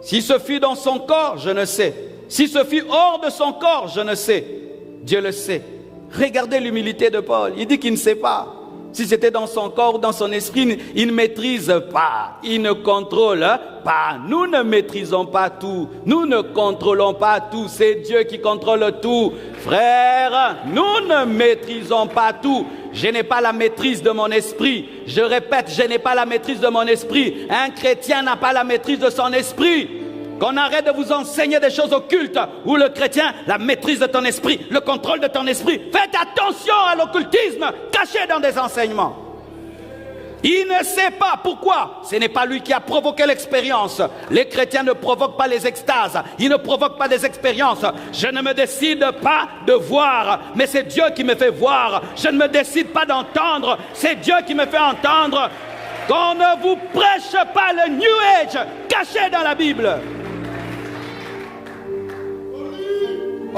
Si ce fut dans son corps, je ne sais. Si ce fut hors de son corps, je ne sais. Dieu le sait. Regardez l'humilité de Paul. Il dit qu'il ne sait pas. Si c'était dans son corps ou dans son esprit, il ne maîtrise pas. Il ne contrôle pas. Nous ne maîtrisons pas tout. Nous ne contrôlons pas tout. C'est Dieu qui contrôle tout. Frères, nous ne maîtrisons pas tout. Je n'ai pas la maîtrise de mon esprit. Je répète, je n'ai pas la maîtrise de mon esprit. Un chrétien n'a pas la maîtrise de son esprit. Qu'on arrête de vous enseigner des choses occultes où le chrétien, la maîtrise de ton esprit, le contrôle de ton esprit. Faites attention à l'occultisme caché dans des enseignements. Il ne sait pas pourquoi. Ce n'est pas lui qui a provoqué l'expérience. Les chrétiens ne provoquent pas les extases. Ils ne provoquent pas des expériences. Je ne me décide pas de voir, mais c'est Dieu qui me fait voir. Je ne me décide pas d'entendre, c'est Dieu qui me fait entendre. Qu'on ne vous prêche pas le New Age caché dans la Bible.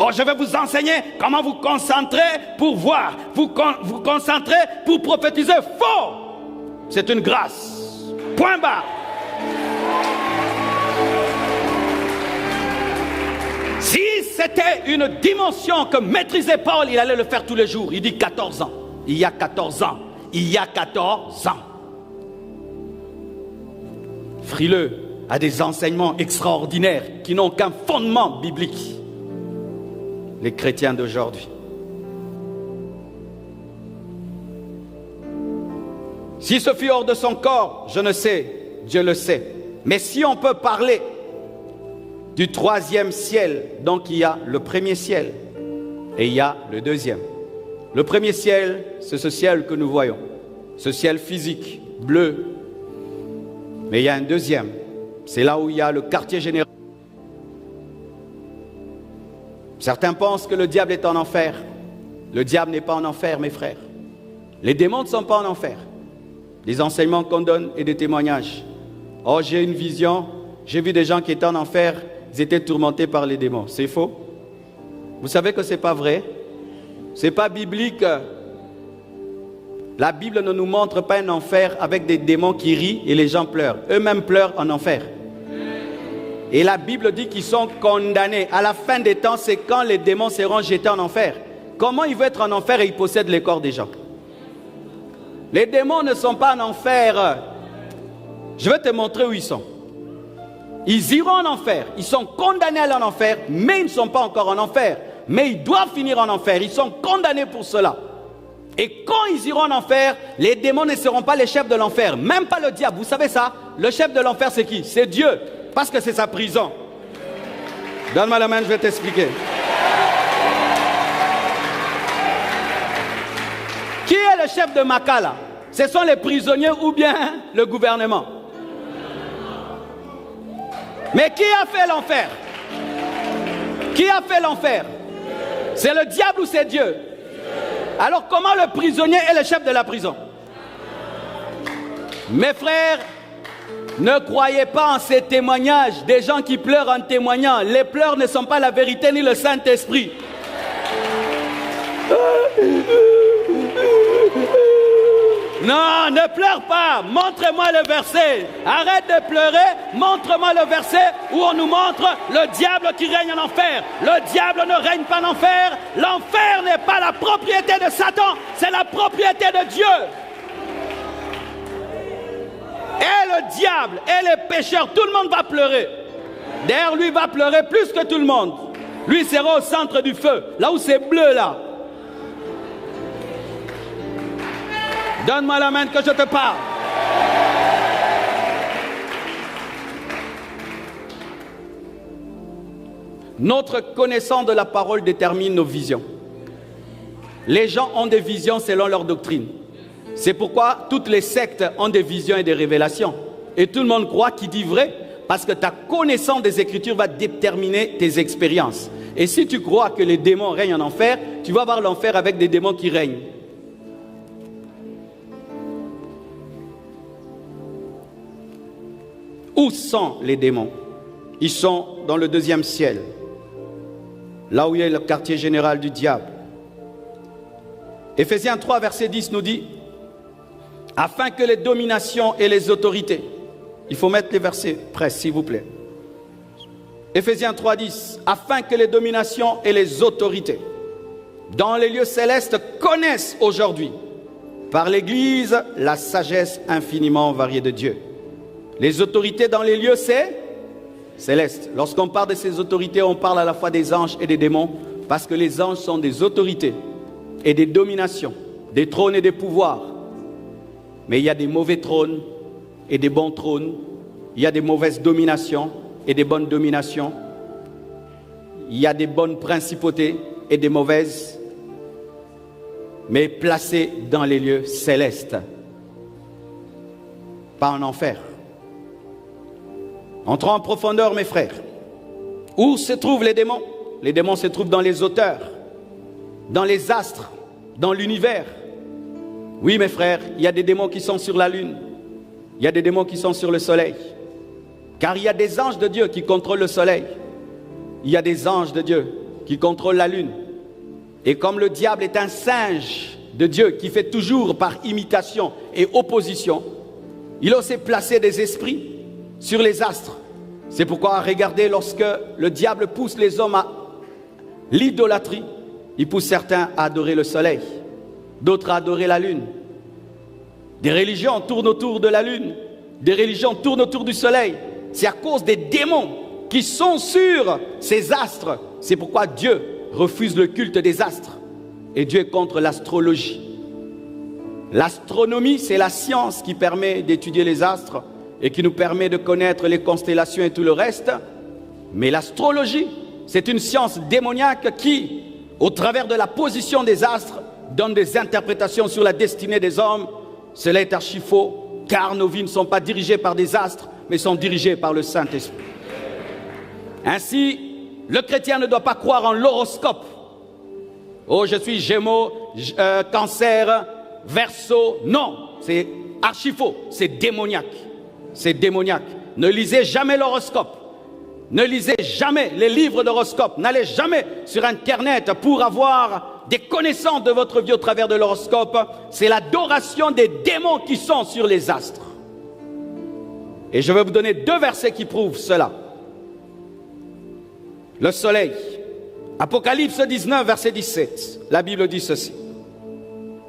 Oh, je vais vous enseigner comment vous concentrer pour voir. Vous concentrer pour prophétiser. Faux! C'est une grâce. Point barre. Si c'était une dimension que maîtrisait Paul, il allait le faire tous les jours. Il dit 14 ans. Il y a 14 ans. Il y a 14 ans. Frileux à des enseignements extraordinaires qui n'ont qu'un fondement biblique. Les chrétiens d'aujourd'hui. Si ce fut hors de son corps, je ne sais, Dieu le sait. Mais si on peut parler du 3e ciel, donc il y a le 1er ciel et il y a le 2e. Le 1er ciel, c'est ce ciel que nous voyons, ce ciel physique, bleu. Mais il y a un 2e, c'est là où il y a le quartier général. Certains pensent que le diable est en enfer. Le diable n'est pas en enfer, mes frères. Les démons ne sont pas en enfer. Des enseignements qu'on donne et des témoignages. Oh, j'ai une vision, j'ai vu des gens qui étaient en enfer, ils étaient tourmentés par les démons. C'est faux. Vous savez que ce n'est pas vrai. Ce n'est pas biblique. La Bible ne nous montre pas un enfer avec des démons qui rient et les gens pleurent. Eux-mêmes pleurent en enfer. Et la Bible dit qu'ils sont condamnés. À la fin des temps, c'est quand les démons seront jetés en enfer. Comment ils vont être en enfer et ils possèdent les corps des gens? Les démons ne sont pas en enfer. Je vais te montrer où ils sont. Ils iront en enfer. Ils sont condamnés à aller en enfer, mais ils ne sont pas encore en enfer. Mais ils doivent finir en enfer. Ils sont condamnés pour cela. Et quand ils iront en enfer, les démons ne seront pas les chefs de l'enfer. Même pas le diable. Vous savez ça? Le chef de l'enfer, c'est qui? C'est Dieu. Parce que c'est sa prison. Donne-moi la main, je vais t'expliquer. Qui est le chef de Makala? Ce sont les prisonniers ou bien le gouvernement? Mais qui a fait l'enfer? Qui a fait l'enfer? C'est le diable ou c'est Dieu? Alors comment le prisonnier est le chef de la prison? Mes frères, ne croyez pas en ces témoignages des gens qui pleurent en témoignant. Les pleurs ne sont pas la vérité ni le Saint-Esprit. Ne Non, ne pleure pas. Montre-moi le verset. Arrête de pleurer. Montre-moi le verset où on nous montre le diable qui règne en enfer. Le diable ne règne pas en enfer. L'enfer n'est pas la propriété de Satan, c'est la propriété de Dieu. Et le diable et les pécheurs, tout le monde va pleurer. D'ailleurs, lui va pleurer plus que tout le monde. Lui sera au centre du feu, là où c'est bleu là. Donne-moi la main que je te parle. Notre connaissance de la parole détermine nos visions. Les gens ont des visions selon leur doctrine. C'est pourquoi toutes les sectes ont des visions et des révélations. Et tout le monde croit qu'il dit vrai parce que ta connaissance des Écritures va déterminer tes expériences. Et si tu crois que les démons règnent en enfer, tu vas voir l'enfer avec des démons qui règnent. Où sont les démons? Ils sont dans le deuxième ciel, là où il y a le quartier général du diable. Éphésiens 3, verset 10 nous dit, afin que les dominations et les autorités, il faut mettre les versets près, s'il vous plaît. Éphésiens 3, 10, afin que les dominations et les autorités dans les lieux célestes connaissent aujourd'hui, par l'Église, la sagesse infiniment variée de Dieu. Les autorités dans les lieux célestes. Lorsqu'on parle de ces autorités, on parle à la fois des anges et des démons, parce que les anges sont des autorités et des dominations, des trônes et des pouvoirs. Mais il y a des mauvais trônes et des bons trônes. Il y a des mauvaises dominations et des bonnes dominations. Il y a des bonnes principautés et des mauvaises, mais placées dans les lieux célestes, pas en enfer. Entrons en profondeur, mes frères. Où se trouvent les démons? Les démons se trouvent dans les hauteurs, dans les astres, dans l'univers. Oui, mes frères, il y a des démons qui sont sur la lune. Il y a des démons qui sont sur le soleil. Car il y a des anges de Dieu qui contrôlent le soleil. Il y a des anges de Dieu qui contrôlent la lune. Et comme le diable est un singe de Dieu qui fait toujours par imitation et opposition, il a aussi placé des esprits sur les astres. C'est pourquoi, regardez, lorsque le diable pousse les hommes à l'idolâtrie, il pousse certains à adorer le soleil, d'autres à adorer la lune. Des religions tournent autour de la lune, des religions tournent autour du soleil. C'est à cause des démons qui sont sur ces astres. C'est pourquoi Dieu refuse le culte des astres. Et Dieu est contre l'astrologie. L'astronomie, c'est la science qui permet d'étudier les astres et qui nous permet de connaître les constellations et tout le reste. Mais l'astrologie, c'est une science démoniaque qui, au travers de la position des astres, donne des interprétations sur la destinée des hommes. Cela est archi faux, car nos vies ne sont pas dirigées par des astres, mais sont dirigées par le Saint-Esprit. Ainsi, le chrétien ne doit pas croire en l'horoscope. Oh, je suis Gémeaux, Cancer, Verseau. Non, c'est archi faux, c'est démoniaque. C'est démoniaque. Ne lisez jamais l'horoscope. Ne lisez jamais les livres d'horoscope. N'allez jamais sur Internet pour avoir des connaissances de votre vie au travers de l'horoscope. C'est l'adoration des démons qui sont sur les astres. Et je vais vous donner 2 versets qui prouvent cela. Le soleil. Apocalypse 19, verset 17. La Bible dit ceci.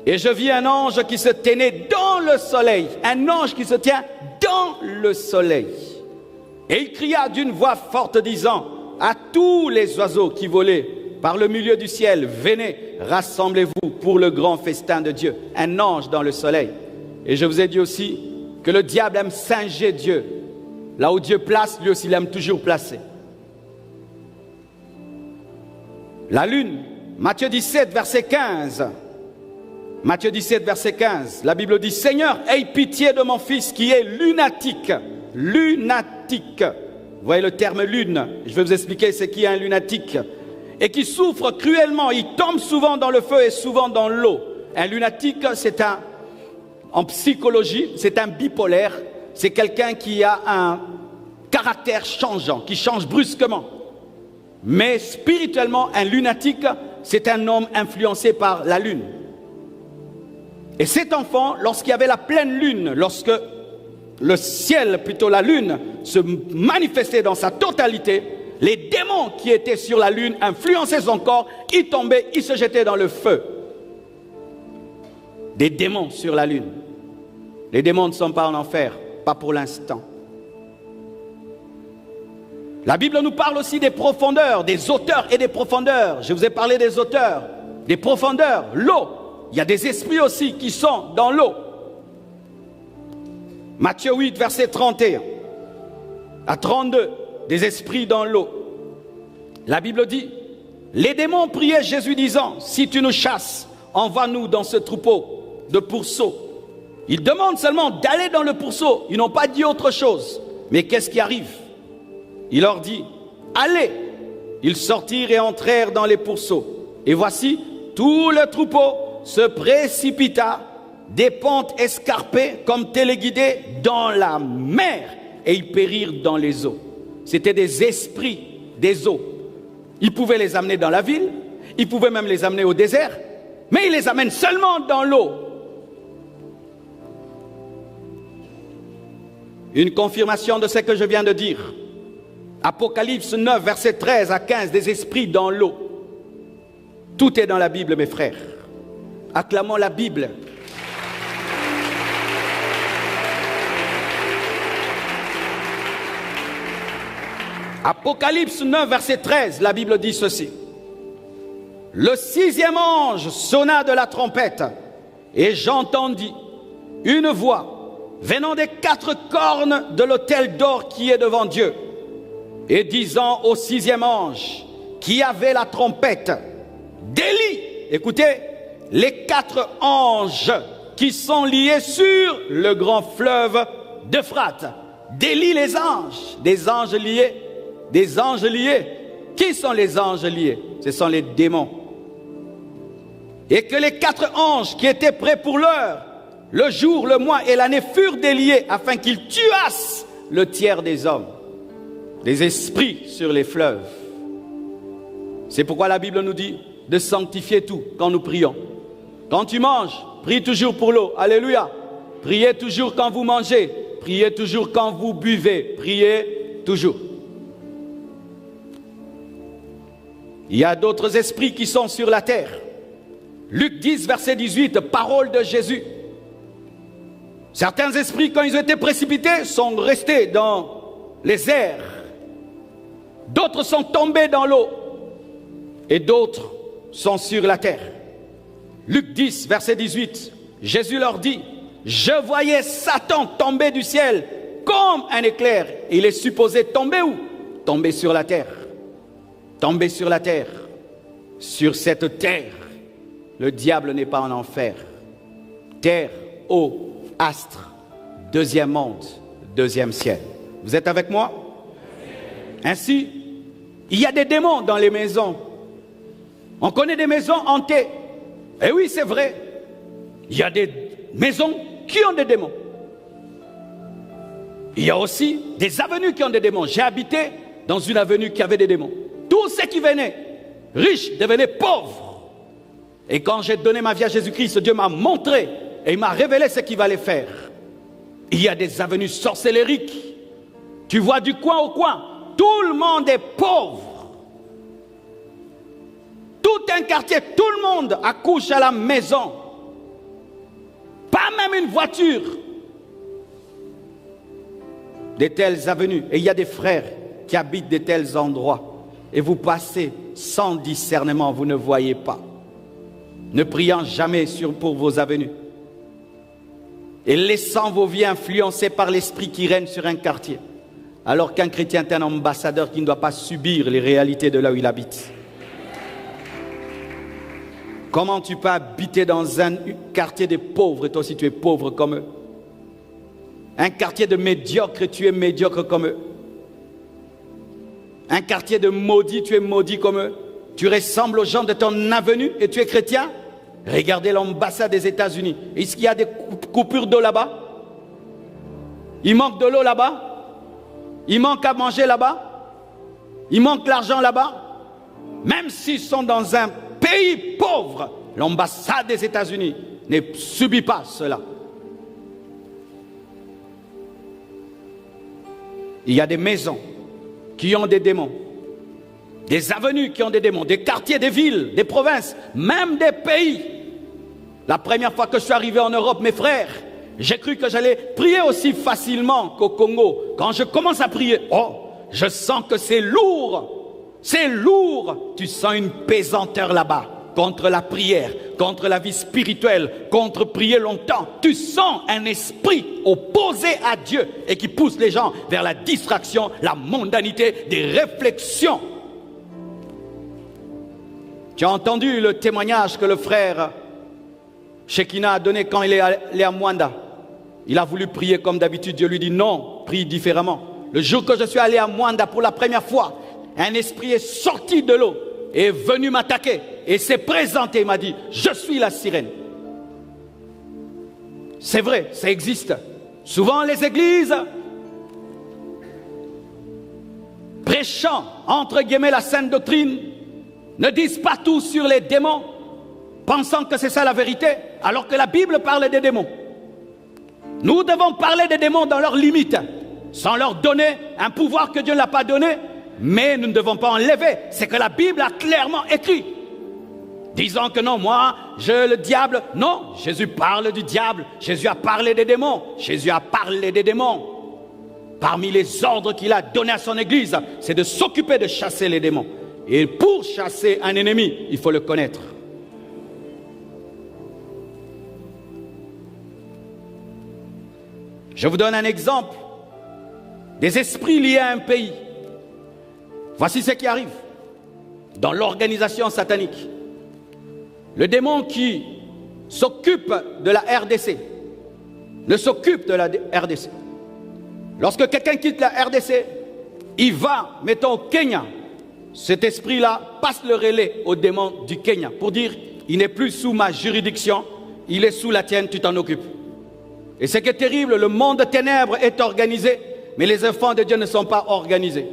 Et je vis un ange qui se tenait dans le soleil. Un ange qui se tient dans le soleil. Et il cria d'une voix forte disant à tous les oiseaux qui volaient par le milieu du ciel, venez, rassemblez-vous pour le grand festin de Dieu. Un ange dans le soleil. Et je vous ai dit aussi que le diable aime singer Dieu. Là où Dieu place, lui aussi il aime toujours placer. La lune, Matthieu 17, verset 15. Matthieu 17, verset 15. La Bible dit, Seigneur, aie pitié de mon fils qui est lunatique. Lunatique. Vous voyez le terme lune. Je vais vous expliquer ce qu'est un lunatique. Et qui souffre cruellement. Il tombe souvent dans le feu et souvent dans l'eau. Un lunatique, c'est en psychologie, c'est un bipolaire. C'est quelqu'un qui a un caractère changeant, qui change brusquement. Mais spirituellement, un lunatique, c'est un homme influencé par la lune. Et cet enfant, lorsqu'il y avait la pleine lune, lorsque le ciel, plutôt la lune, se manifestait dans sa totalité, les démons qui étaient sur la lune influençaient son corps, ils tombaient, ils se jetaient dans le feu. Des démons sur la lune. Les démons ne sont pas en enfer, pas pour l'instant. La Bible nous parle aussi des profondeurs, des hauteurs et des profondeurs. Je vous ai parlé des hauteurs, des profondeurs, l'eau. Il y a des esprits aussi qui sont dans l'eau. Matthieu 8, verset 31 à 32, des esprits dans l'eau. La Bible dit, les démons priaient Jésus disant, si tu nous chasses, envoie-nous dans ce troupeau de pourceaux. Ils demandent seulement d'aller dans le pourceau. Ils n'ont pas dit autre chose. Mais qu'est-ce qui arrive? Il leur dit, allez. Ils sortirent et entrèrent dans les pourceaux. Et voici, tout le troupeau se précipita des pentes escarpées comme téléguidées dans la mer. Et ils périrent dans les eaux. C'était des esprits des eaux. Ils pouvaient les amener dans la ville. Ils pouvaient même les amener au désert. Mais ils les amènent seulement dans l'eau. Une confirmation de ce que je viens de dire. Apocalypse 9, verset 13 à 15, des esprits dans l'eau. Tout est dans la Bible, mes frères. Acclamons la Bible. Apocalypse 9, verset 13, la Bible dit ceci. Le 6e ange sonna de la trompette, et j'entendis une voix venant des 4 cornes de l'autel d'or qui est devant Dieu, et disant au 6e ange qui avait la trompette, délie, écoutez, les 4 anges qui sont liés sur le grand fleuve d'Euphrate. Délie les anges, des anges liés, des anges liés. Qui sont les anges liés? Ce sont les démons. Et que les 4 anges qui étaient prêts pour l'heure, le jour, le mois et l'année furent déliés afin qu'ils tuassent le tiers des hommes, des esprits sur les fleuves. C'est pourquoi la Bible nous dit de sanctifier tout quand nous prions. Quand tu manges, prie toujours pour l'eau. Alléluia. Priez toujours quand vous mangez. Priez toujours quand vous buvez. Priez toujours. Il y a d'autres esprits qui sont sur la terre. Luc 10, verset 18, parole de Jésus. Certains esprits, quand ils ont été précipités, sont restés dans les airs. D'autres sont tombés dans l'eau. Et d'autres sont sur la terre. Luc 10, verset 18, Jésus leur dit, je voyais Satan tomber du ciel comme un éclair. Il est supposé tomber où? Tomber sur la terre. Tomber sur la terre. Sur cette terre, le diable n'est pas en enfer. Terre, eau, astre, 2e monde, 2e ciel. Vous êtes avec moi? Ainsi, il y a des démons dans les maisons. On connaît des maisons hantées. Et oui, c'est vrai. Il y a des maisons qui ont des démons. Il y a aussi des avenues qui ont des démons. J'ai habité dans une avenue qui avait des démons. Tous ceux qui venaient riches devenaient pauvres. Et quand j'ai donné ma vie à Jésus-Christ, Dieu m'a montré et il m'a révélé ce qu'il allait faire. Il y a des avenues sorcellériques. Tu vois du coin au coin, tout le monde est pauvre. Tout un quartier, tout le monde accouche à la maison. Pas même une voiture. De telles avenues. Et il y a des frères qui habitent de tels endroits. Et vous passez sans discernement, vous ne voyez pas. Ne priant jamais pour vos avenues. Et laissant vos vies influencées par l'esprit qui règne sur un quartier. Alors qu'un chrétien est un ambassadeur qui ne doit pas subir les réalités de là où il habite. Comment tu peux habiter dans un quartier de pauvres et toi aussi tu es pauvre comme eux? Un quartier de médiocres et tu es médiocre comme eux? Un quartier de maudits, tu es maudit comme eux? Tu ressembles aux gens de ton avenue et tu es chrétien? Regardez l'ambassade des États-Unis. Est-ce qu'il y a des coupures d'eau là-bas? Il manque de l'eau là-bas? Il manque à manger là-bas? Il manque l'argent là-bas? Même s'ils sont dans un pays pauvre, l'ambassade des États-Unis ne subit pas cela. Il y a des maisons qui ont des démons, des avenues qui ont des démons, des quartiers, des villes, des provinces, même des pays. La première fois que je suis arrivé en Europe, mes frères, j'ai cru que j'allais prier aussi facilement qu'au Congo. Quand je commence à prier, oh, je sens que c'est lourd. C'est lourd. Tu sens une pesanteur là-bas contre la prière, contre la vie spirituelle, contre prier longtemps. Tu sens un esprit opposé à Dieu et qui pousse les gens vers la distraction, la mondanité, des réflexions. Tu as entendu le témoignage que le frère Shekina a donné quand il est allé à Mwanda. Il a voulu prier comme d'habitude. Dieu lui dit non, prie différemment. Le jour que je suis allé à Mwanda pour la première fois, un esprit est sorti de l'eau et est venu m'attaquer et s'est présenté. Il m'a dit, je suis la sirène. C'est vrai, ça existe. Souvent les églises, prêchant entre guillemets la sainte doctrine, ne disent pas tout sur les démons, pensant que c'est ça la vérité, alors que la Bible parle des démons. Nous devons parler des démons dans leurs limites, sans leur donner un pouvoir que Dieu ne l'a pas donné, mais nous ne devons pas enlever. C'est que la Bible a clairement écrit. Disant que non, moi, le diable, non, Jésus parle du diable, Jésus a parlé des démons, Jésus a parlé des démons. Parmi les ordres qu'il a donnés à son église, c'est de s'occuper de chasser les démons. Et pour chasser un ennemi, il faut le connaître. Je vous donne un exemple des esprits liés à un pays. Voici ce qui arrive dans l'organisation satanique. Le démon qui s'occupe de la RDC ne s'occupe de la RDC. Lorsque quelqu'un quitte la RDC, il va, mettons, au Kenya. Cet esprit-là passe le relais au démon du Kenya pour dire, il n'est plus sous ma juridiction, il est sous la tienne, tu t'en occupes. Et ce qui est terrible, le monde de ténèbres est organisé, mais les enfants de Dieu ne sont pas organisés.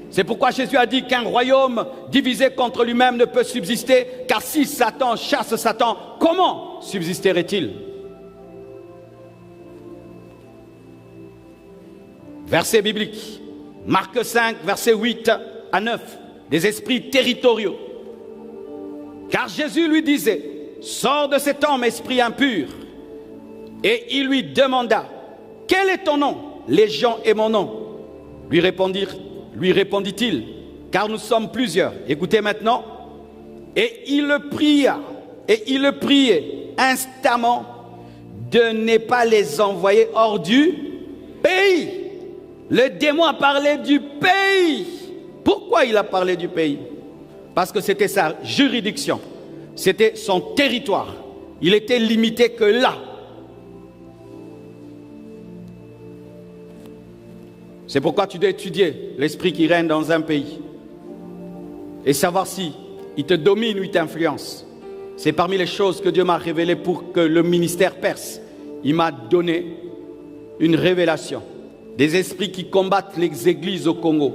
C'est pourquoi Jésus a dit qu'un royaume divisé contre lui-même ne peut subsister, car si Satan chasse Satan, comment subsisterait-il? Verset biblique, Marc 5, versets 8 à 9, des esprits territoriaux. Car Jésus lui disait, sors de cet homme, esprit impur. Et il lui demanda, quel est ton nom? Légion est mon nom. Lui répondit-il, car nous sommes plusieurs. Écoutez maintenant. Et il le priait instamment de ne pas les envoyer hors du pays. Le démon a parlé du pays. Pourquoi il a parlé du pays? Parce que c'était sa juridiction. C'était son territoire. Il était limité que là. C'est pourquoi tu dois étudier l'esprit qui règne dans un pays et savoir si il te domine ou il t'influence. C'est parmi les choses que Dieu m'a révélées pour que le ministère perce. Il m'a donné une révélation. Des esprits qui combattent les églises au Congo.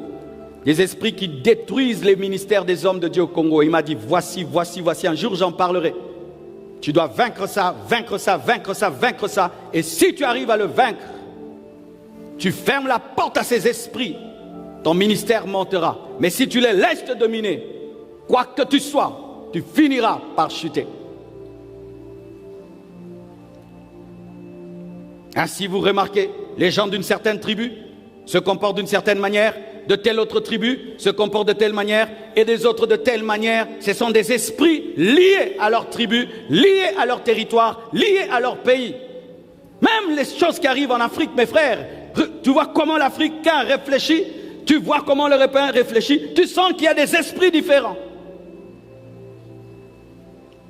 Des esprits qui détruisent les ministères des hommes de Dieu au Congo. Il m'a dit, voici, un jour j'en parlerai. Tu dois vaincre ça, vaincre ça, vaincre ça, vaincre ça. Et si tu arrives à le vaincre, tu fermes la porte à ces esprits, ton ministère montera. Mais si tu les laisses te dominer, quoi que tu sois, tu finiras par chuter. Ainsi, vous remarquez, les gens d'une certaine tribu se comportent d'une certaine manière, de telle autre tribu se comportent de telle manière, et des autres de telle manière. Ce sont des esprits liés à leur tribu, liés à leur territoire, liés à leur pays. Même les choses qui arrivent en Afrique, mes frères, tu vois comment l'Africain réfléchit, tu vois comment l'Européen réfléchit, tu sens qu'il y a des esprits différents.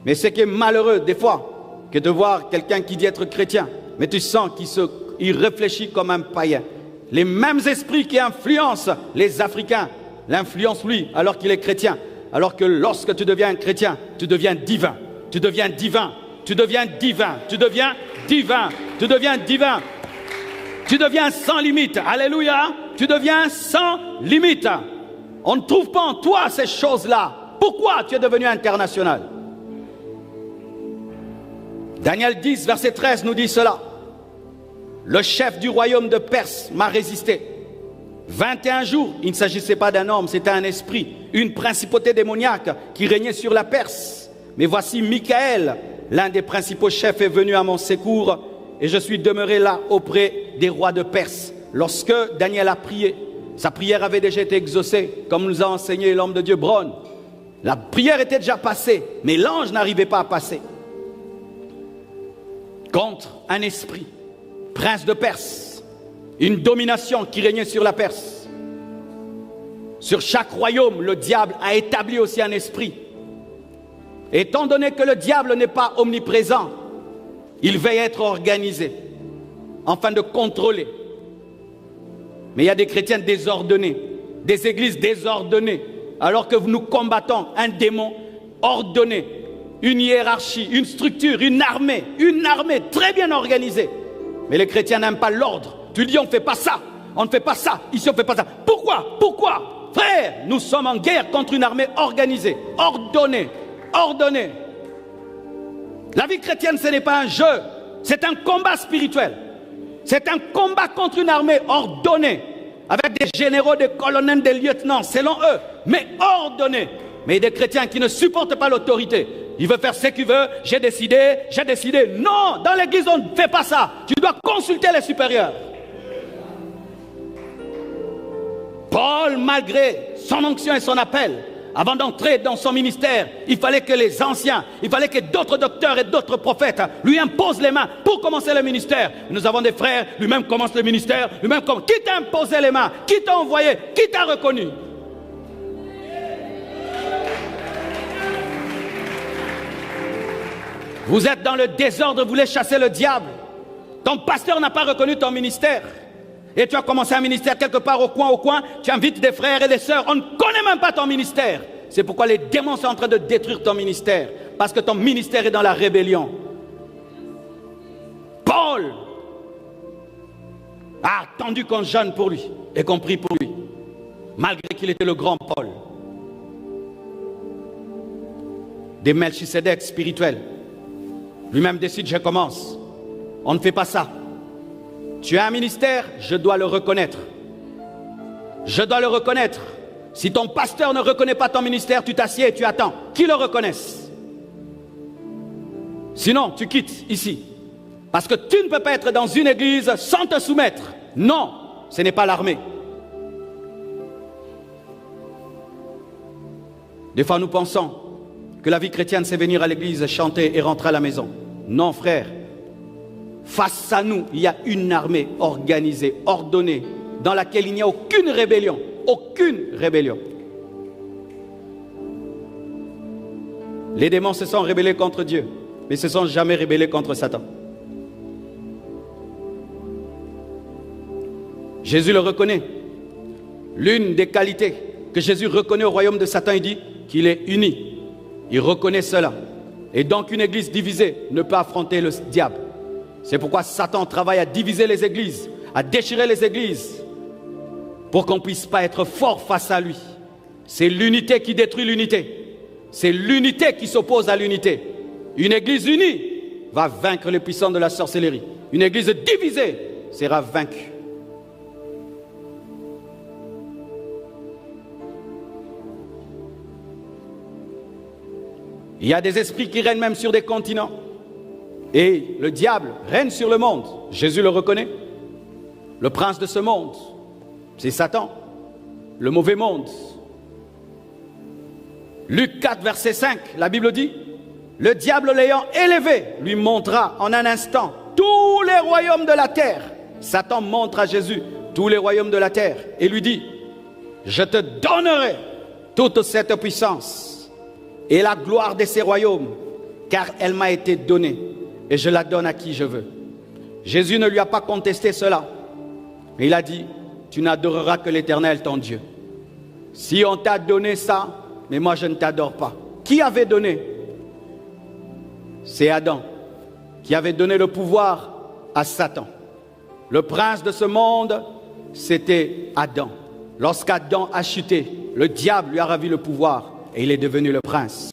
Mais ce qui est malheureux des fois, que de voir quelqu'un qui dit être chrétien, mais tu sens qu'il réfléchit comme un païen. Les mêmes esprits qui influencent les Africains l'influencent lui alors qu'il est chrétien. Alors que lorsque tu deviens chrétien, tu deviens divin. Tu deviens divin. Tu deviens divin. Tu deviens divin. Tu deviens divin. Tu deviens sans limite. Alléluia. Tu deviens sans limite. On ne trouve pas en toi ces choses-là. Pourquoi tu es devenu international? Daniel 10, verset 13 nous dit cela. Le chef du royaume de Perse m'a résisté. 21 jours, il ne s'agissait pas d'un homme, c'était un esprit, une principauté démoniaque qui régnait sur la Perse. Mais voici Michael, l'un des principaux chefs, est venu à mon secours et je suis demeuré là auprès des rois de Perse. Lorsque Daniel a prié, sa prière avait déjà été exaucée, comme nous a enseigné l'homme de Dieu Braun. La prière était déjà passée, mais l'ange n'arrivait pas à passer. Contre un esprit, prince de Perse, une domination qui régnait sur la Perse. Sur chaque royaume, le diable a établi aussi un esprit. Étant donné que le diable n'est pas omniprésent, il veille à être organisé, afin de contrôler. Mais il y a des chrétiens désordonnés, des églises désordonnées, alors que nous combattons un démon ordonné, une hiérarchie, une structure, une armée très bien organisée. Mais les chrétiens n'aiment pas l'ordre. Tu dis on ne fait pas ça, on ne fait pas ça, ici on ne fait pas ça. Pourquoi? Pourquoi? Frère, nous sommes en guerre contre une armée organisée, ordonnée. La vie chrétienne, ce n'est pas un jeu, c'est un combat spirituel. C'est un combat contre une armée ordonnée, avec des généraux, des colonels, des lieutenants, selon eux, mais ordonnée. Mais des chrétiens qui ne supportent pas l'autorité. Il veut faire ce qu'il veut, j'ai décidé. Non, dans l'église, on ne fait pas ça. Tu dois consulter les supérieurs. Paul, malgré son onction et son appel, avant d'entrer dans son ministère, il fallait que les anciens, il fallait que d'autres docteurs et d'autres prophètes lui imposent les mains pour commencer le ministère. Nous avons des frères, lui-même commence le ministère, qui t'a imposé les mains, qui t'a envoyé, qui t'a reconnu? Vous êtes dans le désordre, vous voulez chasser le diable. Ton pasteur n'a pas reconnu ton ministère. Et tu as commencé un ministère quelque part au coin, tu invites des frères et des sœurs, on ne connaît même pas ton ministère. C'est pourquoi les démons sont en train de détruire ton ministère, parce que ton ministère est dans la rébellion. Paul a attendu qu'on jeûne pour lui et qu'on prie pour lui, malgré qu'il était le grand Paul. Des Melchisédek spirituels. Lui-même décide, je commence. On ne fait pas ça. Tu as un ministère, je dois le reconnaître. Je dois le reconnaître. Si ton pasteur ne reconnaît pas ton ministère, tu t'assieds et tu attends qu'il le reconnaisse. Sinon, tu quittes ici. Parce que tu ne peux pas être dans une église sans te soumettre. Non, ce n'est pas l'armée. Des fois, nous pensons que la vie chrétienne, c'est venir à l'église, chanter et rentrer à la maison. Non, frère. Face à nous, il y a une armée organisée, ordonnée, dans laquelle il n'y a aucune rébellion. Aucune rébellion. Les démons se sont rébellés contre Dieu, mais ne se sont jamais rébellés contre Satan. Jésus le reconnaît. L'une des qualités que Jésus reconnaît au royaume de Satan, il dit qu'il est uni. Il reconnaît cela. Et donc une église divisée ne peut affronter le diable. C'est pourquoi Satan travaille à diviser les églises, à déchirer les églises, pour qu'on ne puisse pas être fort face à lui. C'est l'unité qui détruit l'unité. C'est l'unité qui s'oppose à l'unité. Une église unie va vaincre les puissants de la sorcellerie. Une église divisée sera vaincue. Il y a des esprits qui règnent même sur des continents. Et le diable règne sur le monde. Jésus le reconnaît. Le prince de ce monde, c'est Satan, le mauvais monde. Luc 4, verset 5, la Bible dit, le diable l'ayant élevé, lui montra en un instant tous les royaumes de la terre. Satan montre à Jésus tous les royaumes de la terre et lui dit, je te donnerai toute cette puissance et la gloire de ces royaumes, car elle m'a été donnée. Et je la donne à qui je veux. Jésus ne lui a pas contesté cela. Mais il a dit, tu n'adoreras que l'Éternel, ton Dieu. Si on t'a donné ça, mais moi je ne t'adore pas. Qui avait donné? C'est Adam, qui avait donné le pouvoir à Satan. Le prince de ce monde, c'était Adam. Lorsqu'Adam a chuté, le diable lui a ravi le pouvoir et il est devenu le prince.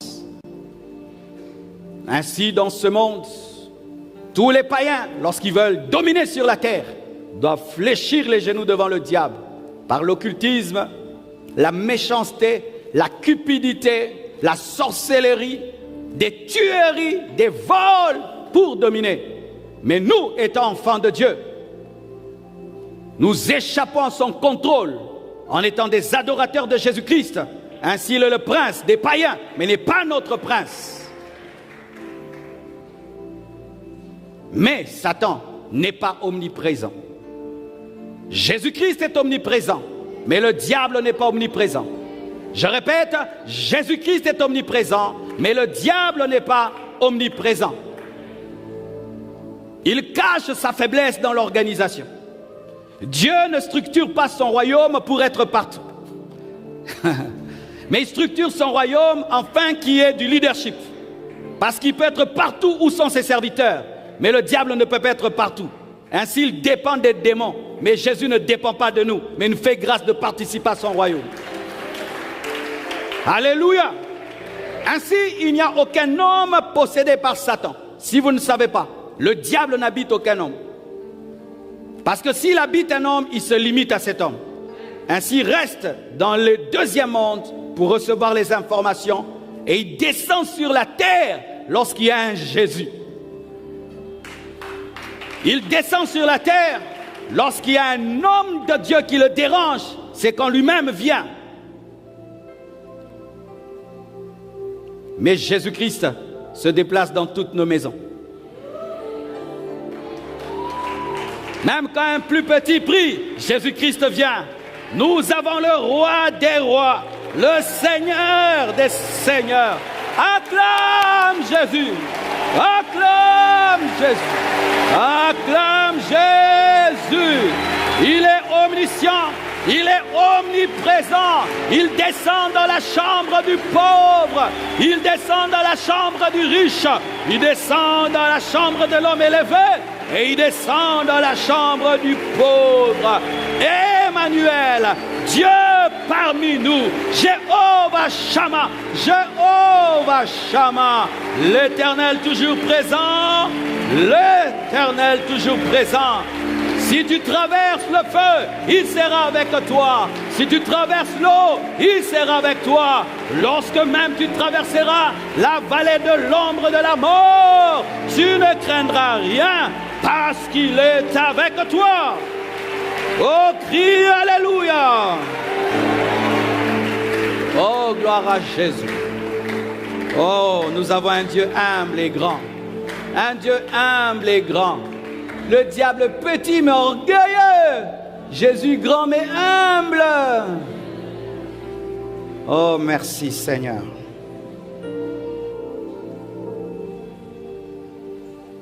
Ainsi, dans ce monde, Tous les païens, lorsqu'ils veulent dominer sur la terre, doivent fléchir les genoux devant le diable par l'occultisme, la méchanceté, la cupidité, la sorcellerie, des tueries, des vols pour dominer. Mais nous, étant enfants de Dieu, nous échappons à son contrôle en étant des adorateurs de Jésus-Christ. Ainsi, il est le prince des païens, mais n'est pas notre prince. Mais Satan n'est pas omniprésent. Jésus-Christ est omniprésent, mais le diable n'est pas omniprésent. Je répète, Jésus-Christ est omniprésent, mais le diable n'est pas omniprésent. Il cache sa faiblesse dans l'organisation. Dieu ne structure pas son royaume pour être partout. Mais il structure son royaume afin qu'il y ait du leadership. Parce qu'il peut être partout où sont ses serviteurs. Mais le diable ne peut pas être partout. Ainsi, il dépend des démons. Mais Jésus ne dépend pas de nous, mais nous fait grâce de participer à son royaume. Alléluia. Ainsi, il n'y a aucun homme possédé par Satan. Si vous ne savez pas, le diable n'habite aucun homme. Parce que s'il habite un homme, il se limite à cet homme. Ainsi, il reste dans le deuxième monde pour recevoir les informations et il descend sur la terre lorsqu'il y a un Jésus. Il descend sur la terre lorsqu'il y a un homme de Dieu qui le dérange. C'est quand lui-même vient. Mais Jésus-Christ se déplace dans toutes nos maisons. Même quand un plus petit prie, Jésus-Christ vient. Nous avons le roi des rois, le Seigneur des seigneurs. Acclame Jésus! Acclame Jésus! Acclame Jésus! Il est omniscient, il est omniprésent. Il descend dans la chambre du pauvre, il descend dans la chambre du riche, il descend dans la chambre de l'homme élevé et il descend dans la chambre du pauvre. Emmanuel, Dieu parmi nous, Jéhovah Shammah, Jéhovah Shammah, l'Éternel toujours présent, l'Éternel toujours présent. Si tu traverses le feu, il sera avec toi. Si tu traverses l'eau, il sera avec toi. Lorsque même tu traverseras la vallée de l'ombre de la mort, tu ne craindras rien parce qu'il est avec toi. Oh, crie Alléluia! Oh, gloire à Jésus. Oh, nous avons un Dieu humble et grand. Un Dieu humble et grand. Le diable petit mais orgueilleux. Jésus grand mais humble. Oh, merci Seigneur.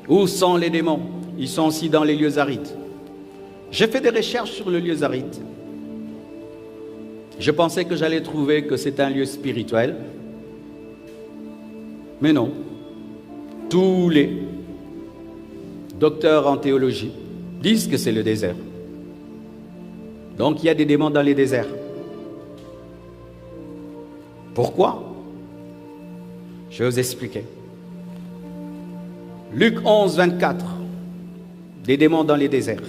Où sont les démons? Ils sont aussi dans les lieux arides. J'ai fait des recherches sur le lieu aride. Je pensais que j'allais trouver que c'est un lieu spirituel. Mais non. Tous les docteurs en théologie disent que c'est le désert. Donc il y a des démons dans les déserts. Pourquoi? Je vais vous expliquer. Luc 11, 24. Des démons dans les déserts.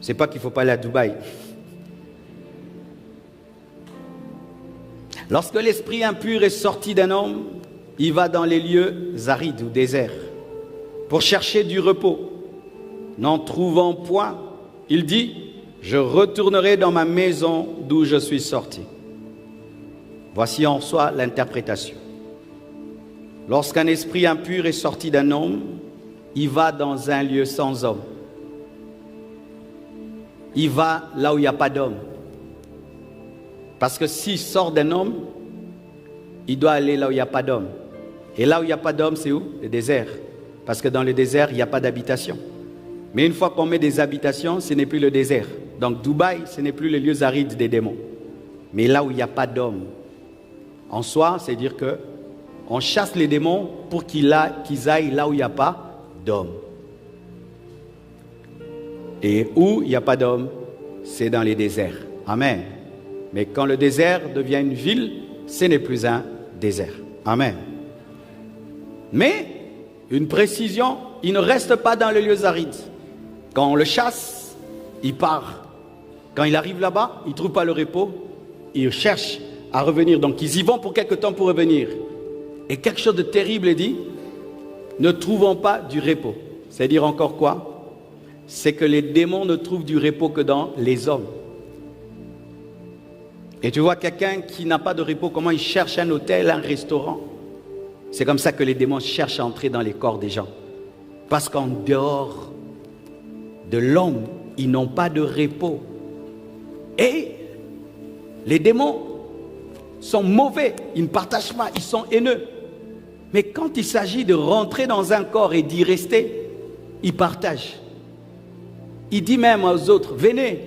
C'est pas qu'il ne faut pas aller à Dubaï. Lorsque l'esprit impur est sorti d'un homme, il va dans les lieux arides ou déserts pour chercher du repos. N'en trouvant point, il dit, je retournerai dans ma maison d'où je suis sorti. Voici en soi l'interprétation. Lorsqu'un esprit impur est sorti d'un homme, il va dans un lieu sans homme. Il va là où il n'y a pas d'homme. Parce que s'il sort d'un homme, il doit aller là où il n'y a pas d'homme. Et là où il n'y a pas d'homme, c'est où? Le désert. Parce que dans le désert, il n'y a pas d'habitation. Mais une fois qu'on met des habitations, ce n'est plus le désert. Donc Dubaï, ce n'est plus les lieux arides des démons. Mais là où il n'y a pas d'homme. En soi, c'est dire que on chasse les démons pour qu'ils aillent là où il n'y a pas d'homme. Et où il n'y a pas d'homme, c'est dans les déserts. Amen. Mais quand le désert devient une ville, ce n'est plus un désert. Amen. Mais, une précision il ne reste pas dans les lieux arides. Quand on le chasse, il part. Quand il arrive là-bas, il ne trouve pas le repos, il cherche à revenir. Donc ils y vont pour quelque temps pour revenir. Et quelque chose de terrible est dit, ne trouvons pas du repos. C'est-à-dire encore quoi? C'est que les démons ne trouvent du repos que dans les hommes. Et tu vois quelqu'un qui n'a pas de repos, comment il cherche un hôtel, un restaurant. C'est comme ça que les démons cherchent à entrer dans les corps des gens. Parce qu'en dehors de l'homme, ils n'ont pas de repos. Et les démons sont mauvais, ils ne partagent pas, ils sont haineux. Mais quand il s'agit de rentrer dans un corps et d'y rester, ils partagent. Il dit même aux autres, venez,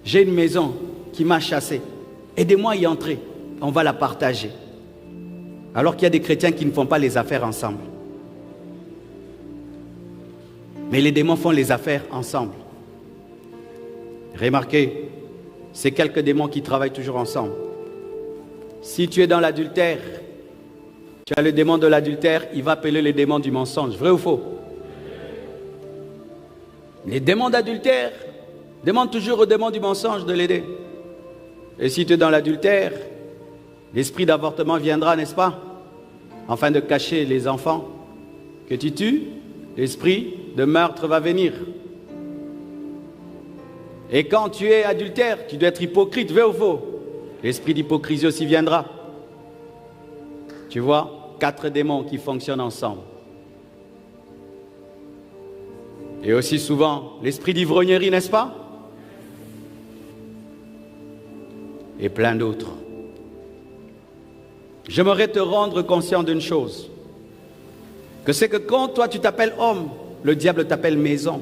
j'ai une maison qui m'a chassé, aidez-moi à y entrer, on va la partager. Alors qu'il y a des chrétiens qui ne font pas les affaires ensemble. Mais les démons font les affaires ensemble. Remarquez, c'est quelques démons qui travaillent toujours ensemble. Si tu es dans l'adultère, tu as le démon de l'adultère, il va appeler les démons du mensonge. Vrai ou faux? Les démons d'adultère demandent toujours au démon du mensonge de l'aider. Et si tu es dans l'adultère, l'esprit d'avortement viendra, n'est-ce pas? Afin de cacher les enfants que tu tues, l'esprit de meurtre va venir. Et quand tu es adultère, tu dois être hypocrite, vrai ou faux? L'esprit d'hypocrisie aussi viendra. Tu vois, 4 démons qui fonctionnent ensemble. Et aussi souvent, l'esprit d'ivrognerie, n'est-ce pas? Et plein d'autres. J'aimerais te rendre conscient d'une chose. Que c'est que quand toi tu t'appelles homme, le diable t'appelle maison.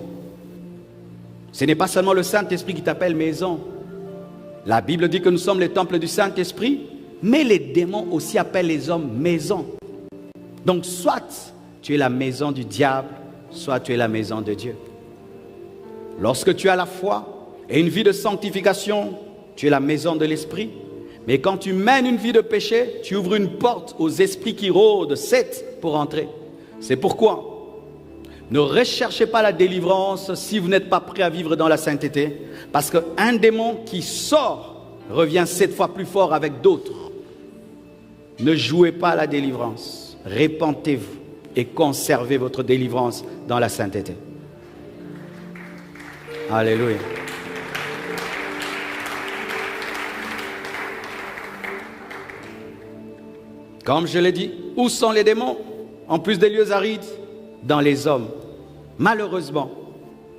Ce n'est pas seulement le Saint-Esprit qui t'appelle maison. La Bible dit que nous sommes les temples du Saint-Esprit, mais les démons aussi appellent les hommes maison. Donc soit tu es la maison du diable, soit tu es la maison de Dieu. Lorsque tu as la foi et une vie de sanctification, tu es la maison de l'Esprit. Mais quand tu mènes une vie de péché, tu ouvres une porte aux esprits qui rôdent, 7 pour entrer. C'est pourquoi ne recherchez pas la délivrance si vous n'êtes pas prêt à vivre dans la sainteté. Parce qu'un démon qui sort revient 7 fois plus fort avec d'autres. Ne jouez pas à la délivrance. Répentez-vous et conservez votre délivrance dans la sainteté. Alléluia. Comme je l'ai dit, où sont les démons? En plus des lieux arides, dans les hommes. Malheureusement,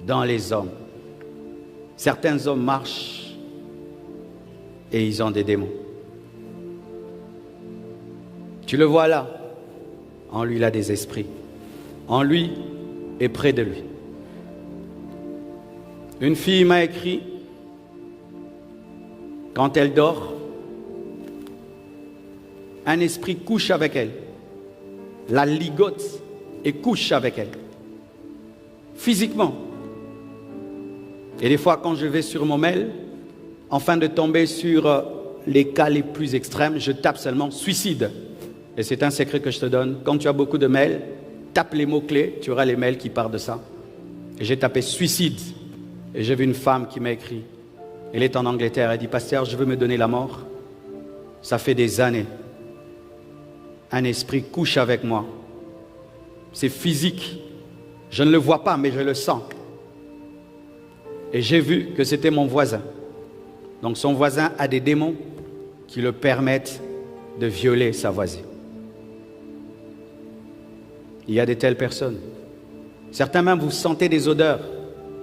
dans les hommes. Certains hommes marchent et ils ont des démons. Tu le vois là. En lui, il a des esprits. En lui et près de lui. Une fille m'a écrit, quand elle dort, un esprit couche avec elle, la ligote et couche avec elle, physiquement. Et des fois, quand je vais sur mon mail, afin de tomber sur les cas les plus extrêmes, je tape seulement suicide. Et c'est un secret que je te donne. Quand tu as beaucoup de mails, tape les mots-clés, tu auras les mails qui parlent de ça. Et j'ai tapé suicide. Et j'ai vu une femme qui m'a écrit. Elle est en Angleterre. Elle dit, pasteur, je veux me donner la mort. Ça fait des années. Un esprit couche avec moi. C'est physique. Je ne le vois pas, mais je le sens. Et j'ai vu que c'était mon voisin. Donc son voisin a des démons qui le permettent de violer sa voisine. Il y a de telles personnes. Certains même, vous sentez des odeurs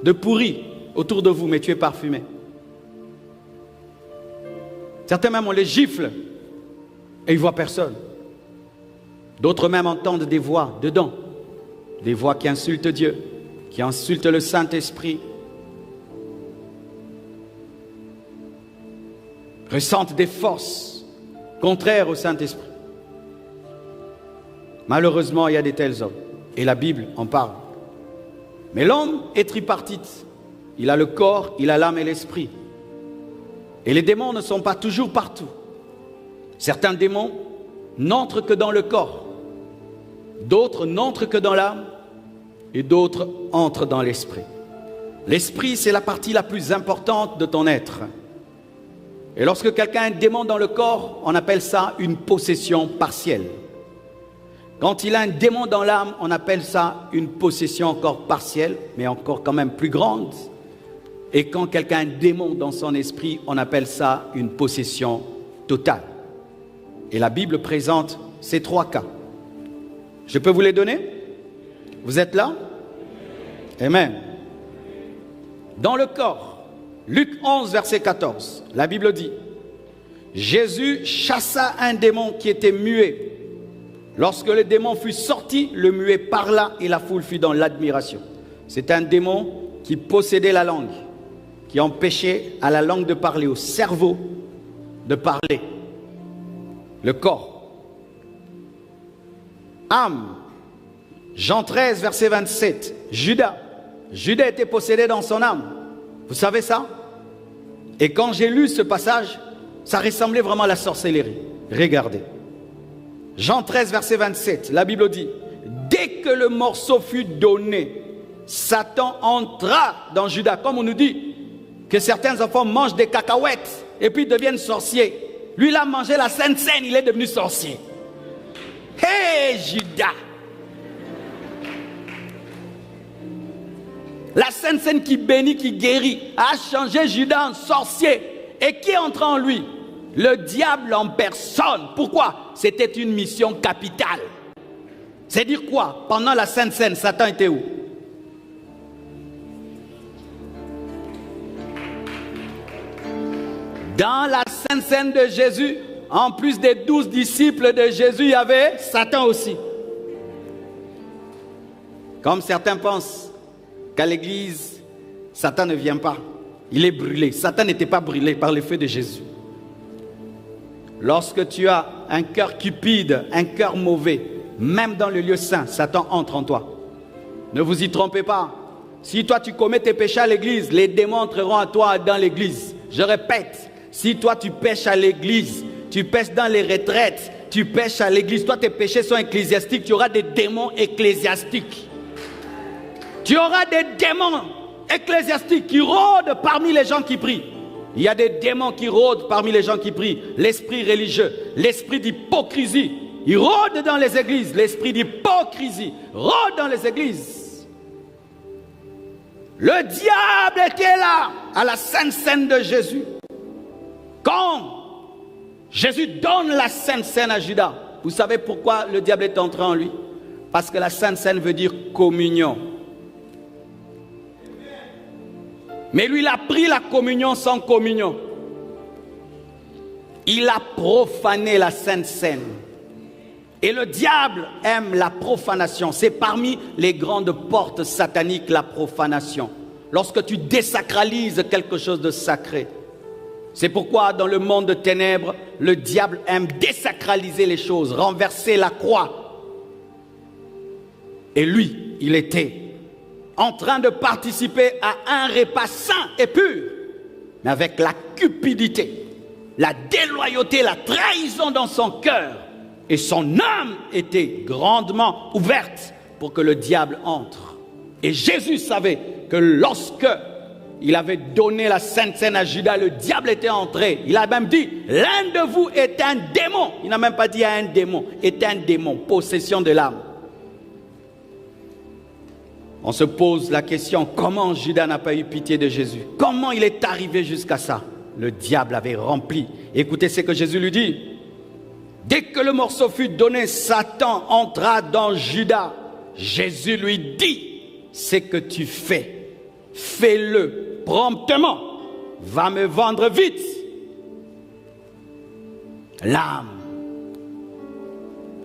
de pourri autour de vous, mais tu es parfumé. Certains même, on les gifle et ils ne voient personne. D'autres même entendent des voix dedans. Des voix qui insultent Dieu, qui insultent le Saint-Esprit. Ressentent des forces contraires au Saint-Esprit. Malheureusement, il y a de tels hommes. Et la Bible en parle. Mais l'homme est tripartite. Il a le corps, il a l'âme et l'esprit. Et les démons ne sont pas toujours partout. Certains démons n'entrent que dans le corps. D'autres n'entrent que dans l'âme et d'autres entrent dans l'esprit. L'esprit, c'est la partie la plus importante de ton être. Et lorsque quelqu'un a un démon dans le corps, on appelle ça une possession partielle. Quand il a un démon dans l'âme, on appelle ça une possession encore partielle, mais encore quand même plus grande. Et quand quelqu'un a un démon dans son esprit, on appelle ça une possession totale. Et la Bible présente ces trois cas. Je peux vous les donner? Vous êtes là? Amen. Dans le corps, Luc 11, verset 14, la Bible dit: Jésus chassa un démon qui était muet. Lorsque le démon fut sorti, le muet parla et la foule fut dans l'admiration. C'est un démon qui possédait la langue, qui empêchait à la langue de parler, au cerveau de parler. Le corps. Âme. Jean 13, verset 27. Judas était possédé dans son âme. Vous savez ça? Et quand j'ai lu ce passage, ça ressemblait vraiment à la sorcellerie. Regardez. Jean 13, verset 27, la Bible dit: dès que le morceau fut donné, Satan entra dans Judas. Comme on nous dit que certains enfants mangent des cacahuètes et puis deviennent sorciers. Lui, il a mangé la Sainte Seine, il est devenu sorcier. Hé, Judas! La Sainte Seine qui bénit, qui guérit, a changé Judas en sorcier. Et qui entre en lui? Le diable en personne. Pourquoi? C'était une mission capitale. C'est dire quoi? Pendant la Sainte Seine, Satan était où? Dans la Sainte Seine de Jésus, en plus des 12 disciples de Jésus, il y avait Satan aussi. Comme certains pensent qu'à l'église, Satan ne vient pas. Il est brûlé. Satan n'était pas brûlé par le feu de Jésus. Lorsque tu as un cœur cupide, un cœur mauvais, même dans le lieu saint, Satan entre en toi. Ne vous y trompez pas. Si toi tu commets tes péchés à l'église, les démons entreront à toi dans l'église. Je répète, si toi tu pêches à l'église, tu pêches dans les retraites, tu pêches à l'église, toi tes péchés sont ecclésiastiques, tu auras des démons ecclésiastiques. Tu auras des démons ecclésiastiques qui rôdent parmi les gens qui prient. Il y a des démons qui rôdent parmi les gens qui prient. L'esprit religieux, l'esprit d'hypocrisie. Il rôde dans les églises. L'esprit d'hypocrisie rôde dans les églises. Le diable était là à la Sainte Seine de Jésus. Quand Jésus donne la Sainte Seine à Judas, vous savez pourquoi le diable est entré en lui? Parce que la Sainte Seine veut dire communion. Mais lui, il a pris la communion sans communion. Il a profané la Sainte Seine. Et le diable aime la profanation. C'est parmi les grandes portes sataniques, la profanation. Lorsque tu désacralises quelque chose de sacré. C'est pourquoi dans le monde de ténèbres, le diable aime désacraliser les choses, renverser la croix. Et lui, il était en train de participer à un repas saint et pur, mais avec la cupidité, la déloyauté, la trahison dans son cœur. Et son âme était grandement ouverte pour que le diable entre. Et Jésus savait que lorsque il avait donné la Sainte Seine à Judas, le diable était entré. Il a même dit, l'un de vous est un démon. Il n'a même pas dit un démon, est un démon, possession de l'âme. On se pose la question, comment Judas n'a pas eu pitié de Jésus? Comment il est arrivé jusqu'à ça? Le diable avait rempli. Écoutez ce que Jésus lui dit. Dès que le morceau fut donné, Satan entra dans Judas. Jésus lui dit, ce que tu fais, fais-le promptement. Va me vendre vite. L'âme.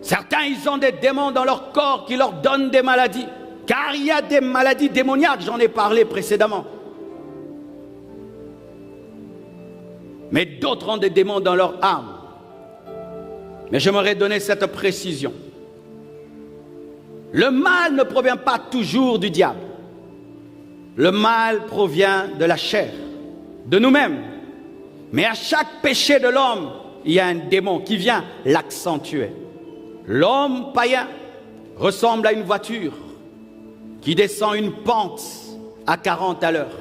Certains, ils ont des démons dans leur corps qui leur donnent des maladies. Car il y a des maladies démoniaques, j'en ai parlé précédemment. Mais d'autres ont des démons dans leur âme. Mais j'aimerais donner cette précision. Le mal ne provient pas toujours du diable. Le mal provient de la chair, de nous-mêmes. Mais à chaque péché de l'homme, il y a un démon qui vient l'accentuer. L'homme païen ressemble à une voiture qui descend une pente à 40 à l'heure,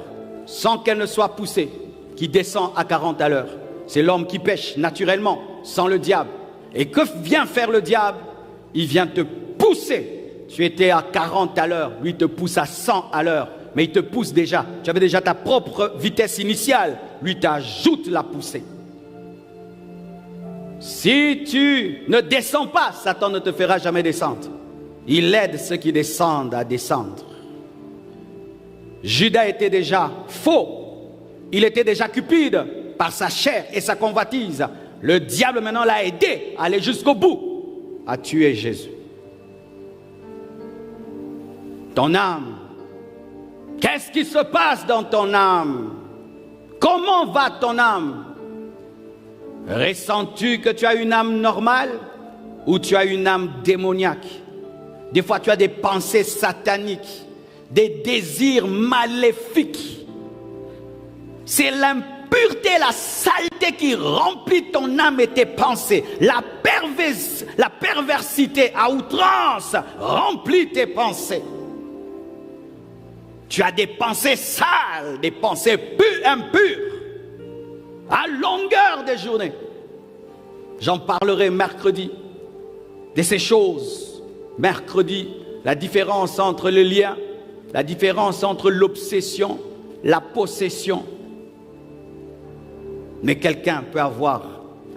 sans qu'elle ne soit poussée, qui descend à 40 à l'heure. C'est l'homme qui pêche naturellement, sans le diable. Et que vient faire le diable? Il vient te pousser. Tu étais à 40 à l'heure, lui te pousse à 100 à l'heure. Mais il te pousse déjà. Tu avais déjà ta propre vitesse initiale. Lui t'ajoute la poussée. Si tu ne descends pas, Satan ne te fera jamais descendre. Il aide ceux qui descendent à descendre. Judas était déjà faux. Il était déjà cupide par sa chair et sa convoitise. Le diable maintenant l'a aidé à aller jusqu'au bout, à tuer Jésus. Ton âme, qu'est-ce qui se passe dans ton âme? Comment va ton âme? Ressens-tu que tu as une âme normale ou tu as une âme démoniaque? Des fois tu as des pensées sataniques, des désirs maléfiques. C'est l'impureté, la saleté qui remplit ton âme et tes pensées. La perversité à outrance remplit tes pensées. Tu as des pensées sales, des pensées impures, à longueur des journées. J'en parlerai mercredi de ces choses. Mercredi, la différence entre le lien, la différence entre l'obsession, la possession. Mais quelqu'un peut avoir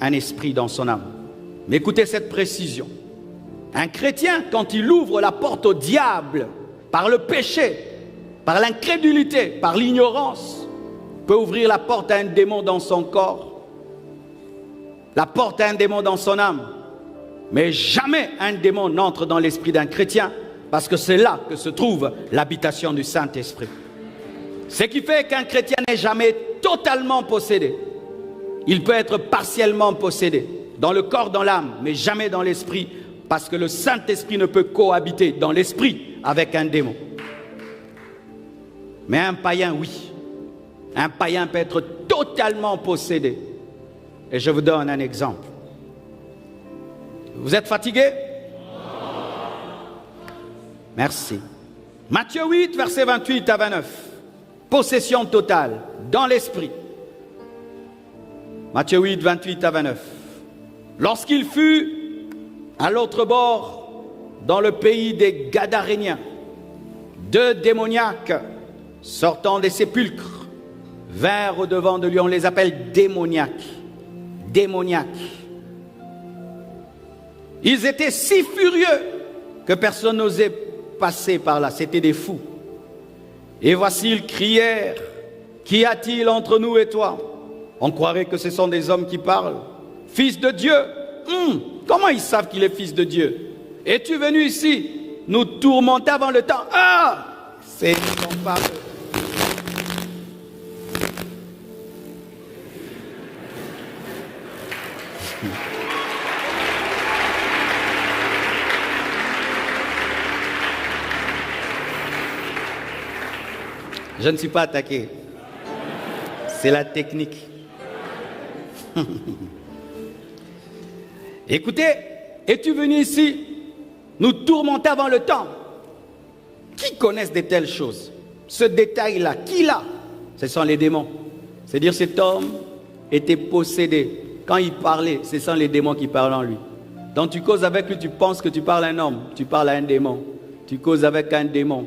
un esprit dans son âme. Mais écoutez cette précision. Un chrétien, quand il ouvre la porte au diable par le péché, par l'incrédulité, par l'ignorance, peut ouvrir la porte à un démon dans son corps, la porte à un démon dans son âme. Mais jamais un démon n'entre dans l'esprit d'un chrétien, parce que c'est là que se trouve l'habitation du Saint-Esprit. Ce qui fait qu'un chrétien n'est jamais totalement possédé. Il peut être partiellement possédé, dans le corps, dans l'âme, mais jamais dans l'esprit, parce que le Saint-Esprit ne peut cohabiter dans l'esprit avec un démon. Mais un païen, oui. Un païen peut être totalement possédé. Et je vous donne un exemple. Vous êtes fatigué? Merci. Matthieu 8, versets 28 à 29. Possession totale, dans l'esprit. Matthieu 8, 28 à 29. Lorsqu'il fut à l'autre bord, dans le pays des Gadaréniens, deux démoniaques sortant des sépulcres vinrent au-devant de lui. On les appelle démoniaques. Démoniaques. Ils étaient si furieux que personne n'osait passer par là. C'était des fous. Et voici, ils crièrent: qu'y a-t-il entre nous et toi? On croirait que ce sont des hommes qui parlent. Fils de Dieu. Comment ils savent qu'il est fils de Dieu? Es-tu venu ici nous tourmenter avant le temps? Ah, c'est non pas eux. Je ne suis pas attaqué. C'est la technique. Écoutez, es-tu venu ici nous tourmenter avant le temps? Qui connaissent de telles choses? Ce détail-là, qui l'a? Ce sont les démons. C'est-à-dire cet homme était possédé. Quand il parlait, ce sont les démons qui parlent en lui. Donc tu causes avec lui, tu penses que tu parles à un homme, tu parles à un démon. Tu causes avec un démon.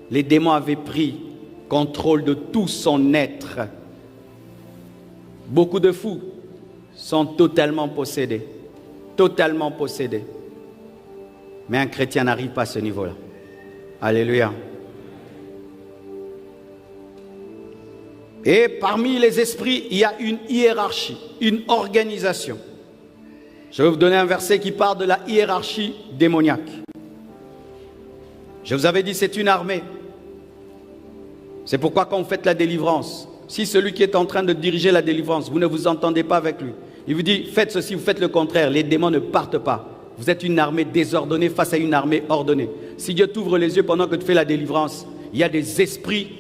Les démons avaient pris contrôle de tout son être. Beaucoup de fous sont totalement possédés. Totalement possédés. Mais un chrétien n'arrive pas à ce niveau-là. Alléluia. Et parmi les esprits, il y a une hiérarchie, une organisation. Je vais vous donner un verset qui parle de la hiérarchie démoniaque. Je vous avais dit, c'est une armée. C'est pourquoi quand vous faites la délivrance, si celui qui est en train de diriger la délivrance, vous ne vous entendez pas avec lui, il vous dit, faites ceci, vous faites le contraire, les démons ne partent pas. Vous êtes une armée désordonnée face à une armée ordonnée. Si Dieu t'ouvre les yeux pendant que tu fais la délivrance, il y a des esprits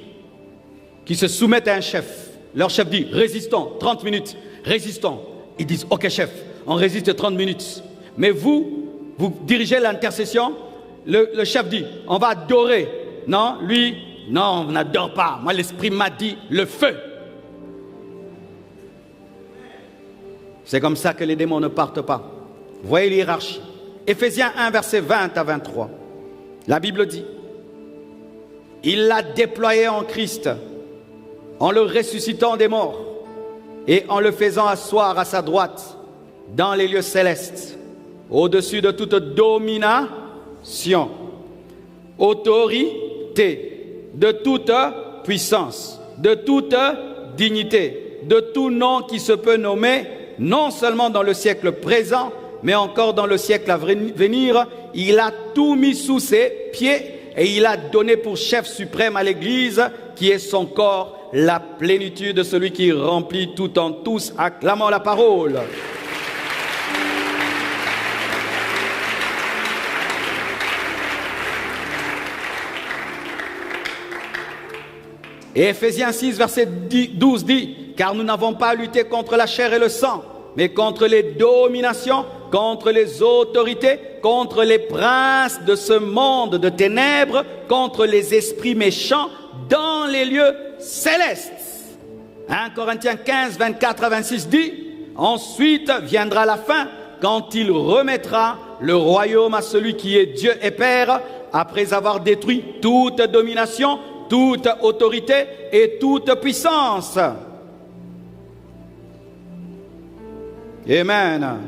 qui se soumettent à un chef. Leur chef dit, résistons, 30 minutes, résistons. Ils disent, ok chef, on résiste 30 minutes. Mais vous dirigez l'intercession, le chef dit, on va adorer. Non, lui, non, on n'adore pas. Moi, l'Esprit m'a dit, le feu. C'est comme ça que les démons ne partent pas. Voyez l'hiérarchie. Éphésiens 1, verset 20 à 23. La Bible dit, il l'a déployé en Christ, en le ressuscitant des morts et en le faisant asseoir à sa droite dans les lieux célestes, au-dessus de toute domination, autorité, de toute puissance, de toute dignité, de tout nom qui se peut nommer, non seulement dans le siècle présent, mais encore dans le siècle à venir. Il a tout mis sous ses pieds et il a donné pour chef suprême à l'Église, qui est son corps, la plénitude de celui qui remplit tout en tous. Acclamons la parole. Et Éphésiens 6, verset 12 dit, car nous n'avons pas à lutter contre la chair et le sang, mais contre les dominations, contre les autorités, contre les princes de ce monde de ténèbres, contre les esprits méchants dans les lieux célestes. 1 Corinthiens 15, 24 à 26 dit, ensuite viendra la fin, quand il remettra le royaume à celui qui est Dieu et Père, après avoir détruit toute domination, toute autorité et toute puissance. Amen.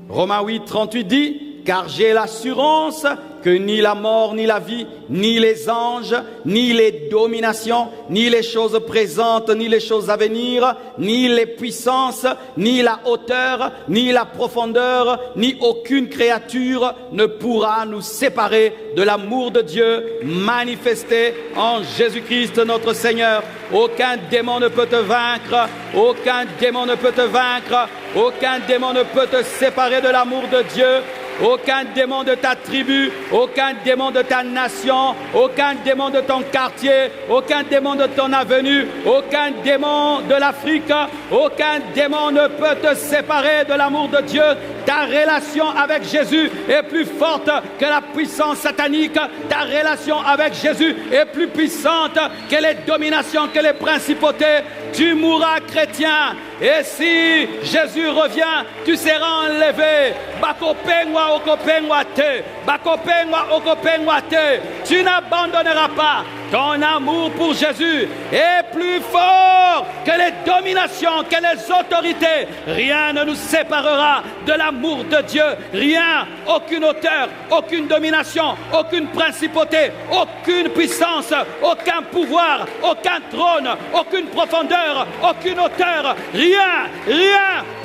Romains 8, 38 dit, car j'ai l'assurance que ni la mort, ni la vie, ni les anges, ni les dominations, ni les choses présentes, ni les choses à venir, ni les puissances, ni la hauteur, ni la profondeur, ni aucune créature ne pourra nous séparer de l'amour de Dieu manifesté en Jésus-Christ notre Seigneur. Aucun démon ne peut te vaincre, aucun démon ne peut te vaincre, aucun démon ne peut te séparer de l'amour de Dieu. Aucun démon de ta tribu, aucun démon de ta nation, aucun démon de ton quartier, aucun démon de ton avenue, aucun démon de l'Afrique, aucun démon ne peut te séparer de l'amour de Dieu. Ta relation avec Jésus est plus forte que la puissance satanique. Ta relation avec Jésus est plus puissante que les dominations, que les principautés. Tu mourras chrétien. Et si Jésus revient, tu seras enlevé. Tu n'abandonneras pas. Ton amour pour Jésus est plus fort que les dominations, que les autorités. Rien ne nous séparera de l'amour de Dieu. Rien, aucune hauteur, aucune domination, aucune principauté, aucune puissance, aucun pouvoir, aucun trône, aucune profondeur, aucune hauteur. Rien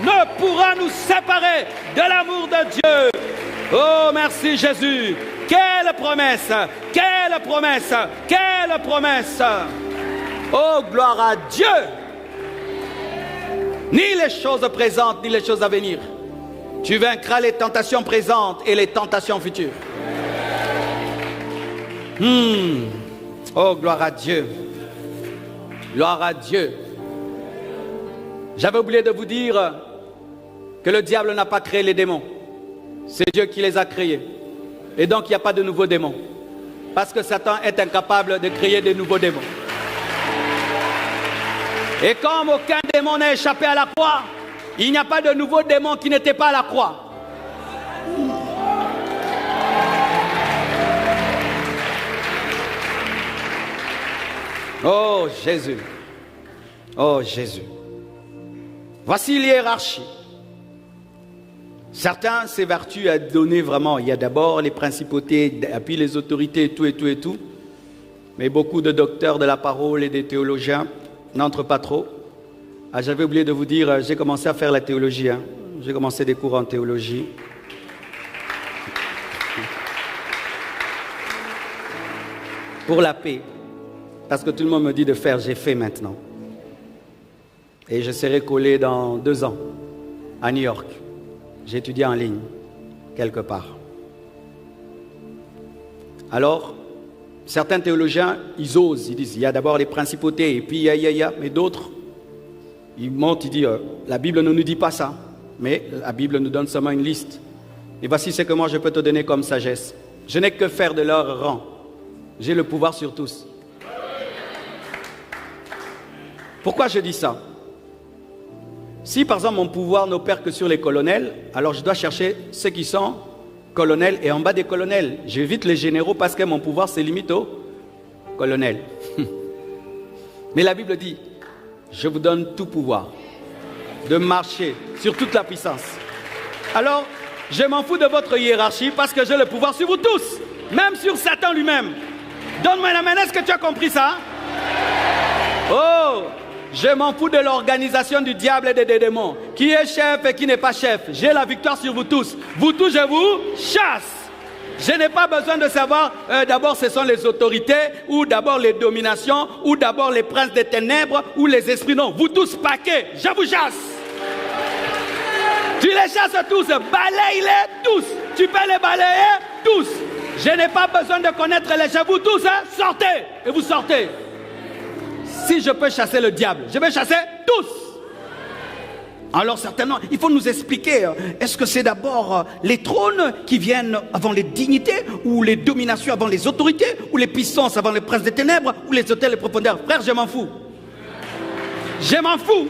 ne pourra nous séparer de l'amour de Dieu. Oh, merci Jésus. Quelle promesse! Quelle promesse! Quelle promesse! Oh, gloire à Dieu! Ni les choses présentes, ni les choses à venir. Tu vaincras les tentations présentes et les tentations futures. Oh, gloire à Dieu! Gloire à Dieu! J'avais oublié de vous dire que le diable n'a pas créé les démons. C'est Dieu qui les a créés. Et donc, il n'y a pas de nouveaux démons. Parce que Satan est incapable de créer de nouveaux démons. Et comme aucun démon n'a échappé à la croix, il n'y a pas de nouveaux démons qui n'étaient pas à la croix. Oh Jésus. Oh Jésus. Voici l'hiérarchie. Certains s'évertuent à donner vraiment. Il y a d'abord les principautés, puis les autorités, et tout. Mais beaucoup de docteurs de la parole et des théologiens n'entrent pas trop. Ah, j'avais oublié de vous dire, j'ai commencé à faire la théologie. J'ai commencé des cours en théologie. Pour la paix. Parce que tout le monde me dit de faire, j'ai fait maintenant. Et je serai collé dans 2 ans à New York. J'ai étudié en ligne, quelque part. Alors, certains théologiens, ils osent, ils disent, il y a d'abord les principautés, et puis il y a, mais d'autres, ils montent, ils disent, la Bible ne nous dit pas ça, mais la Bible nous donne seulement une liste. Et voici ce que moi je peux te donner comme sagesse. Je n'ai que faire de leur rang. J'ai le pouvoir sur tous. Pourquoi je dis ça? Si par exemple mon pouvoir n'opère que sur les colonels, alors je dois chercher ceux qui sont colonels et en bas des colonels. J'évite les généraux parce que mon pouvoir se limite aux colonels. Mais la Bible dit, je vous donne tout pouvoir de marcher sur toute la puissance. Alors, je m'en fous de votre hiérarchie parce que j'ai le pouvoir sur vous tous, même sur Satan lui-même. Donne-moi la main, est-ce que tu as compris ça? Oh, je m'en fous de l'organisation du diable et des démons. Qui est chef et qui n'est pas chef? J'ai la victoire sur vous tous. Vous tous, je vous chasse. Je n'ai pas besoin de savoir, d'abord ce sont les autorités, ou d'abord les dominations, ou d'abord les princes des ténèbres, ou les esprits. Non, vous tous paquets, je vous chasse. Tu les chasses tous, balaye-les tous. Tu peux les balayer tous. Je n'ai pas besoin de connaître les gens. Vous tous, hein, sortez. Et vous sortez. Si je peux chasser le diable, je vais chasser tous. Alors certainement, il faut nous expliquer, est-ce que c'est d'abord les trônes qui viennent avant les dignités, ou les dominations avant les autorités, ou les puissances avant les princes des ténèbres, ou les hôtels et profondeurs? Frère, je m'en fous. Je m'en fous.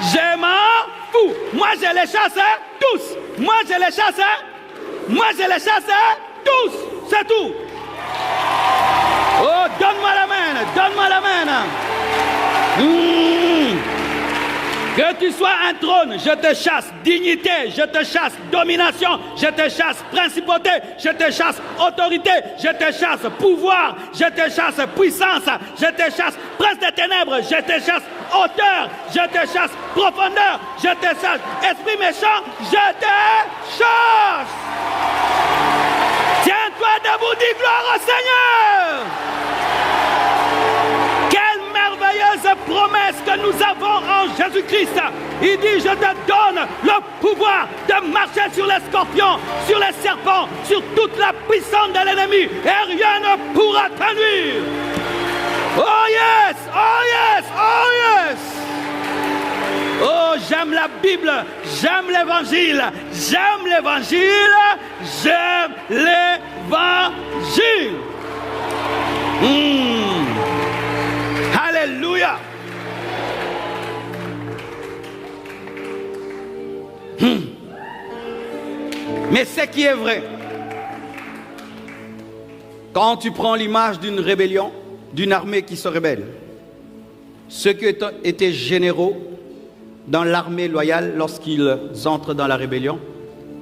Je m'en fous. Moi, je les chasse tous. Moi, je les chasse. Moi, je les chasse tous. C'est tout. Oh, donne-moi la main. Donne-moi la main. Que tu sois un trône, je te chasse. Dignité, je te chasse. Domination, je te chasse. Principauté, je te chasse. Autorité, je te chasse. Pouvoir, je te chasse. Puissance, je te chasse. Prince des ténèbres, je te chasse. Hauteur, je te chasse. Profondeur, je te chasse. Esprit méchant, je te chasse. Tiens-toi debout, dis gloire au Seigneur. Promesse que nous avons en Jésus-Christ. Il dit, je te donne le pouvoir de marcher sur les scorpions, sur les serpents, sur toute la puissance de l'ennemi, et rien ne pourra te nuire. Oh yes, oh yes, oh yes. Oh, j'aime la Bible, j'aime l'évangile, j'aime l'évangile, j'aime l'évangile. Alléluia. Mais ce qui est vrai, quand tu prends l'image d'une rébellion, d'une armée qui se rebelle, ceux qui étaient généraux dans l'armée loyale, lorsqu'ils entrent dans la rébellion,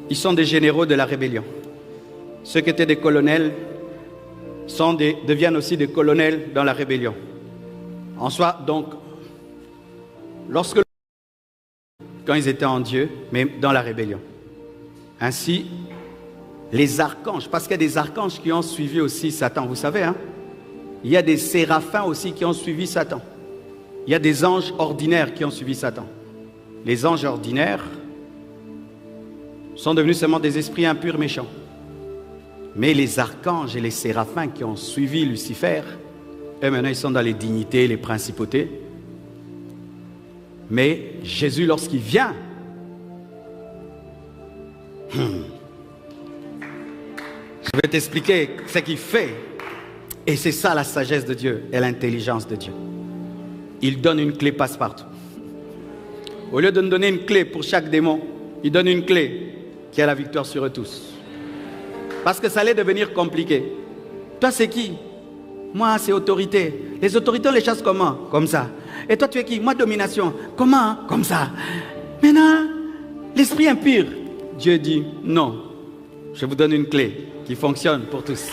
ils sont des généraux de la rébellion. Ceux qui étaient des colonels deviennent aussi des colonels dans la rébellion. En soi, donc, quand ils étaient en Dieu, mais dans la rébellion. Ainsi, les archanges, parce qu'il y a des archanges qui ont suivi aussi Satan, vous savez, hein? Il y a des séraphins aussi qui ont suivi Satan. Il y a des anges ordinaires qui ont suivi Satan. Les anges ordinaires sont devenus seulement des esprits impurs méchants. Mais les archanges et les séraphins qui ont suivi Lucifer, eux maintenant ils sont dans les dignités, les principautés. Mais Jésus, lorsqu'il vient, je vais t'expliquer ce qu'il fait. Et c'est ça la sagesse de Dieu et l'intelligence de Dieu. Il donne une clé passe-partout. Au lieu de nous donner une clé pour chaque démon, il donne une clé qui a la victoire sur eux tous. Parce que ça allait devenir compliqué. Toi, c'est qui? Moi, c'est autorité. Les autorités, on les chasse comment? Comme ça. Et toi, tu es qui? Moi, domination. Comment? Comme ça. Maintenant, l'esprit impur. Dieu dit, non. Je vous donne une clé qui fonctionne pour tous.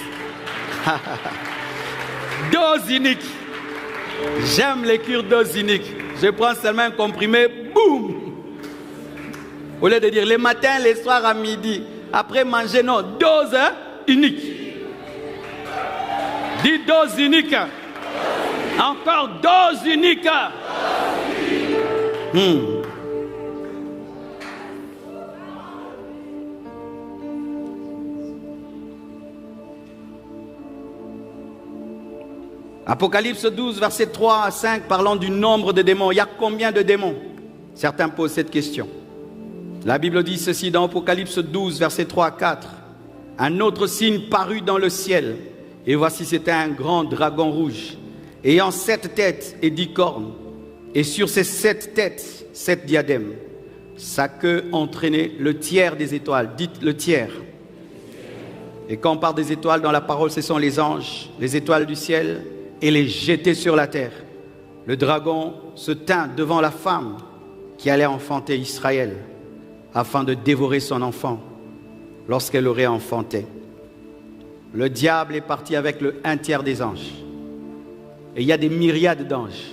Dose unique. J'aime les cures dose unique. Je prends seulement un comprimé, boum. Au lieu de dire les matins, les soirs, à midi. Après manger, non. Dose unique. Dis dose unique. Encore dose unique. Apocalypse 12, verset 3 à 5, parlant du nombre de démons. Il y a combien de démons? Certains posent cette question. La Bible dit ceci dans Apocalypse 12, verset 3 à 4. un autre signe parut dans le ciel. Et voici, c'était un grand dragon rouge, ayant 7 têtes et 10 cornes. Et sur ces 7 têtes, 7 diadèmes. Sa queue entraînait le tiers des étoiles. Dites le tiers. Et quand on parle des étoiles dans la parole, ce sont les anges, les étoiles du ciel, et les jeter sur la terre. Le dragon se tint devant la femme qui allait enfanter Israël, afin de dévorer son enfant lorsqu'elle aurait enfanté. Le diable est parti avec le 1/3 des anges. Et il y a des myriades d'anges.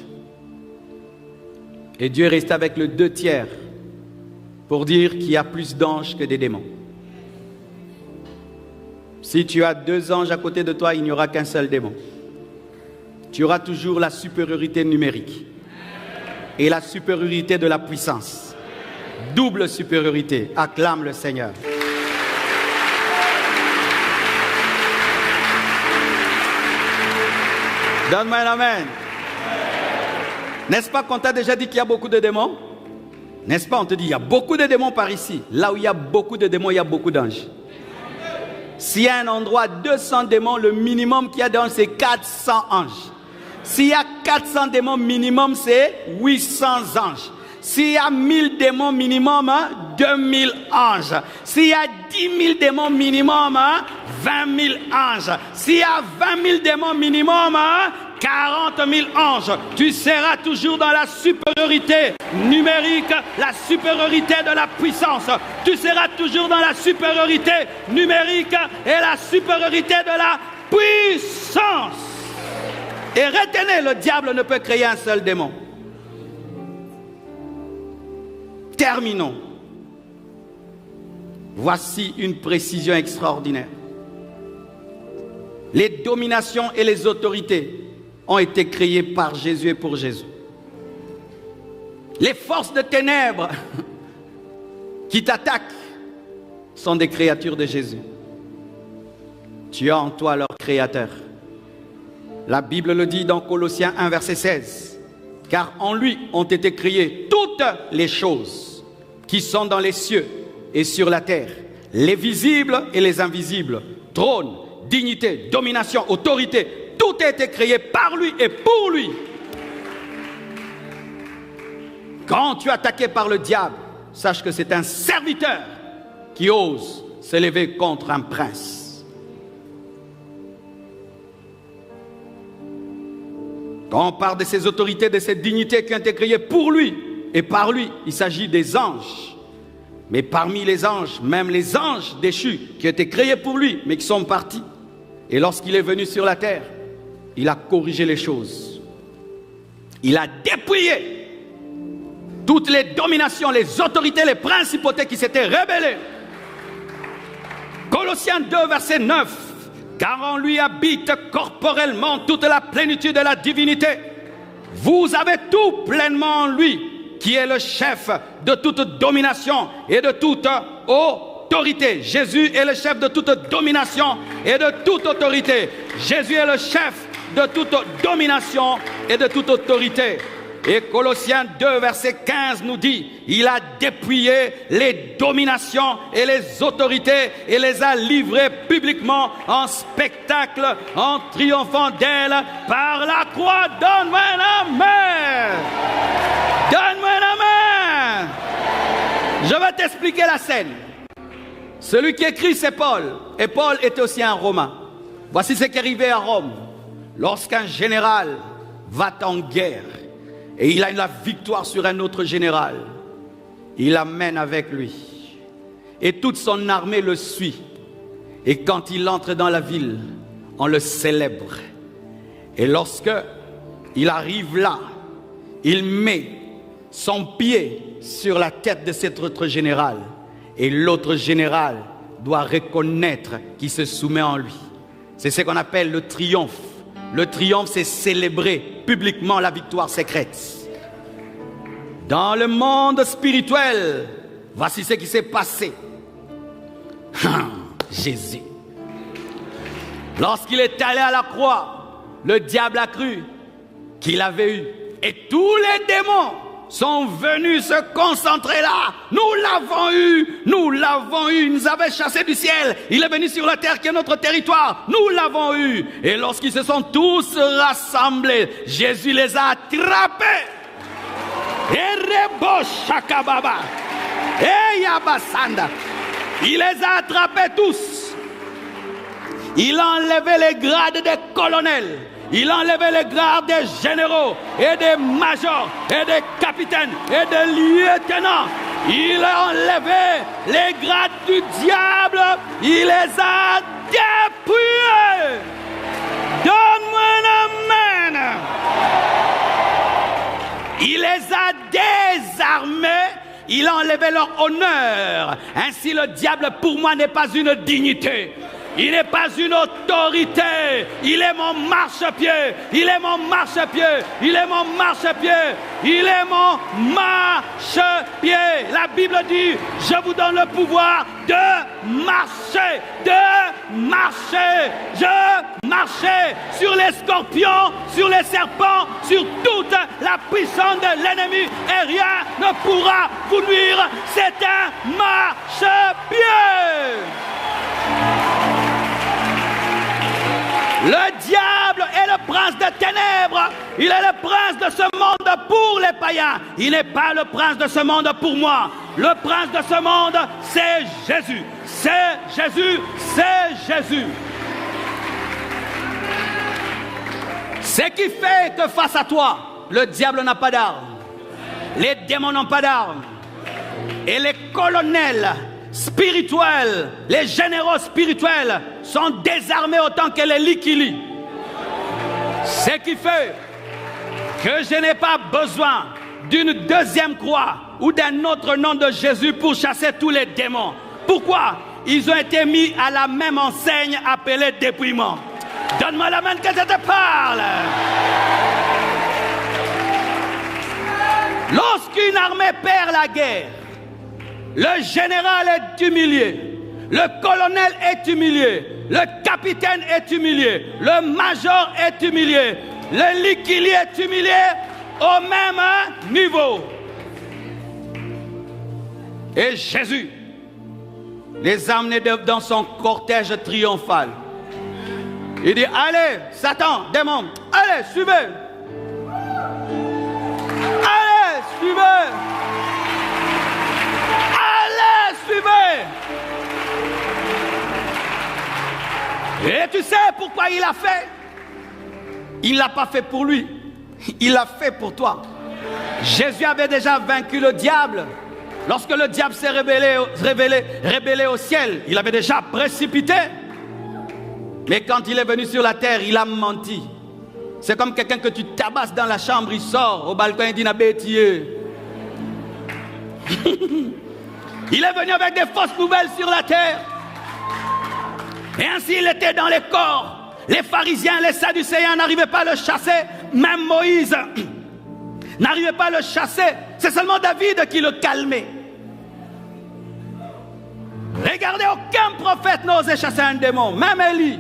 Et Dieu est resté avec le 2/3 pour dire qu'il y a plus d'anges que des démons. Si tu as 2 anges à côté de toi, il n'y aura qu'un seul démon. Tu auras toujours la supériorité numérique et la supériorité de la puissance. Double supériorité. Acclame le Seigneur. Donne-moi un amen. N'est-ce pas qu'on t'a déjà dit qu'il y a beaucoup de démons? N'est-ce pas, on te dit, il y a beaucoup de démons par ici. Là où il y a beaucoup de démons, il y a beaucoup d'anges. S'il y a un endroit, 200 démons, le minimum qu'il y a d'anges, c'est 400 anges. S'il y a 400 démons minimum, c'est 800 anges. S'il y a 1000 démons minimum, 2000 anges. S'il y a 10 000 démons minimum, 20 000 anges. S'il y a 20 000 démons minimum, 40 000 anges. Tu seras toujours dans la supériorité numérique, la supériorité de la puissance. Tu seras toujours dans la supériorité numérique et la supériorité de la puissance. Et retenez, le diable ne peut créer un seul démon. Terminons. Voici une précision extraordinaire. Les dominations et les autorités ont été créées par Jésus et pour Jésus. Les forces de ténèbres qui t'attaquent sont des créatures de Jésus. Tu as en toi leur créateur. La Bible le dit dans Colossiens 1, verset 16. Car en lui ont été créées toutes les choses qui sont dans les cieux et sur la terre, les visibles et les invisibles, trône, dignité, domination, autorité, tout a été créé par lui et pour lui. Quand tu es attaqué par le diable, sache que c'est un serviteur qui ose s'élever contre un prince. Quand on parle de ces autorités, de ces dignités qui ont été créées pour lui et par lui, il s'agit des anges. Mais parmi les anges, même les anges déchus qui ont été créés pour lui, mais qui sont partis. Et lorsqu'il est venu sur la terre, il a corrigé les choses. Il a dépouillé toutes les dominations, les autorités, les principautés qui s'étaient rebellées. Colossiens 2, verset 9. Car en lui habite corporellement toute la plénitude de la divinité. Vous avez tout pleinement en lui, qui est le chef de toute domination et de toute autorité. Jésus est le chef de toute domination et de toute autorité. Jésus est le chef de toute domination et de toute autorité. Et Colossiens 2, verset 15 nous dit, il a dépouillé les dominations et les autorités et les a livrées publiquement en spectacle, en triomphant d'elles par la croix. Donne-moi un amen. Donne-moi un amen. Je vais t'expliquer la scène. Celui qui écrit, c'est Paul. Et Paul était aussi un Romain. Voici ce qui est arrivé à Rome. Lorsqu'un général va en guerre, et il a la victoire sur un autre général, il l'amène avec lui. Et toute son armée le suit. Et quand il entre dans la ville, on le célèbre. Et lorsque il arrive là, il met son pied sur la tête de cet autre général. Et l'autre général doit reconnaître qu'il se soumet en lui. C'est ce qu'on appelle le triomphe. Le triomphe, c'est célébrer publiquement la victoire secrète. Dans le monde spirituel, voici ce qui s'est passé. Jésus. Lorsqu'il est allé à la croix, le diable a cru qu'il avait eu. Et tous les démons sont venus se concentrer là. Nous l'avons eu, il nous avait chassés du ciel, il est venu sur la terre qui est notre territoire, nous l'avons eu. Et lorsqu'ils se sont tous rassemblés, Jésus les a attrapés. Il les a attrapés tous. Il a enlevé les grades des colonels. Il a enlevé les grades des généraux et des majors et des capitaines et des lieutenants. Il a enlevé les grades du diable. Il les a dépouillés. Donne-moi un amen. Il les a désarmés. Il a enlevé leur honneur. Ainsi le diable pour moi n'est pas une dignité. Il n'est pas une autorité. Il est mon marchepied. Il est mon marchepied. Il est mon marchepied. Il est mon marchepied. La Bible dit, je vous donne le pouvoir de marcher. De marcher. Je marchais sur les scorpions, sur les serpents, sur toute la puissance de l'ennemi. Et rien ne pourra vous nuire. C'est un marchepied. Le diable est le prince des ténèbres. Il est le prince de ce monde pour les païens. Il n'est pas le prince de ce monde pour moi. Le prince de ce monde, c'est Jésus. C'est Jésus, c'est Jésus. Ce qui fait que face à toi, le diable n'a pas d'armes. Les démons n'ont pas d'armes. Et les colonels spirituels, les généraux spirituels sont désarmés autant que les liquilis. Ce qui fait que je n'ai pas besoin d'une deuxième croix ou d'un autre nom de Jésus pour chasser tous les démons. Pourquoi? Ils ont été mis à la même enseigne appelée dépouillement. Donne-moi la main que je te parle. Lorsqu'une armée perd la guerre, le général est humilié, le colonel est humilié, le capitaine est humilié, le major est humilié, le liquili est humilié au même niveau. Et Jésus les a amenés dans son cortège triomphal. Il dit, allez, Satan, démon, allez, suivez. Allez, suivez. Allez, suivez. Et tu sais pourquoi il l'a fait? Il ne l'a pas fait pour lui. Il l'a fait pour toi. Jésus avait déjà vaincu le diable. Lorsque le diable s'est rébellé au ciel, il avait déjà précipité. Mais quand il est venu sur la terre, il a menti. C'est comme quelqu'un que tu tabasses dans la chambre, il sort au balcon et dit n'a bêtillé. Il est venu avec des fausses nouvelles sur la terre. Et ainsi il était dans les corps. Les pharisiens, les sadducéens n'arrivaient pas à le chasser. Même Moïse n'arrivait pas à le chasser. C'est seulement David qui le calmait. Regardez, aucun prophète n'osait chasser un démon, même Élie.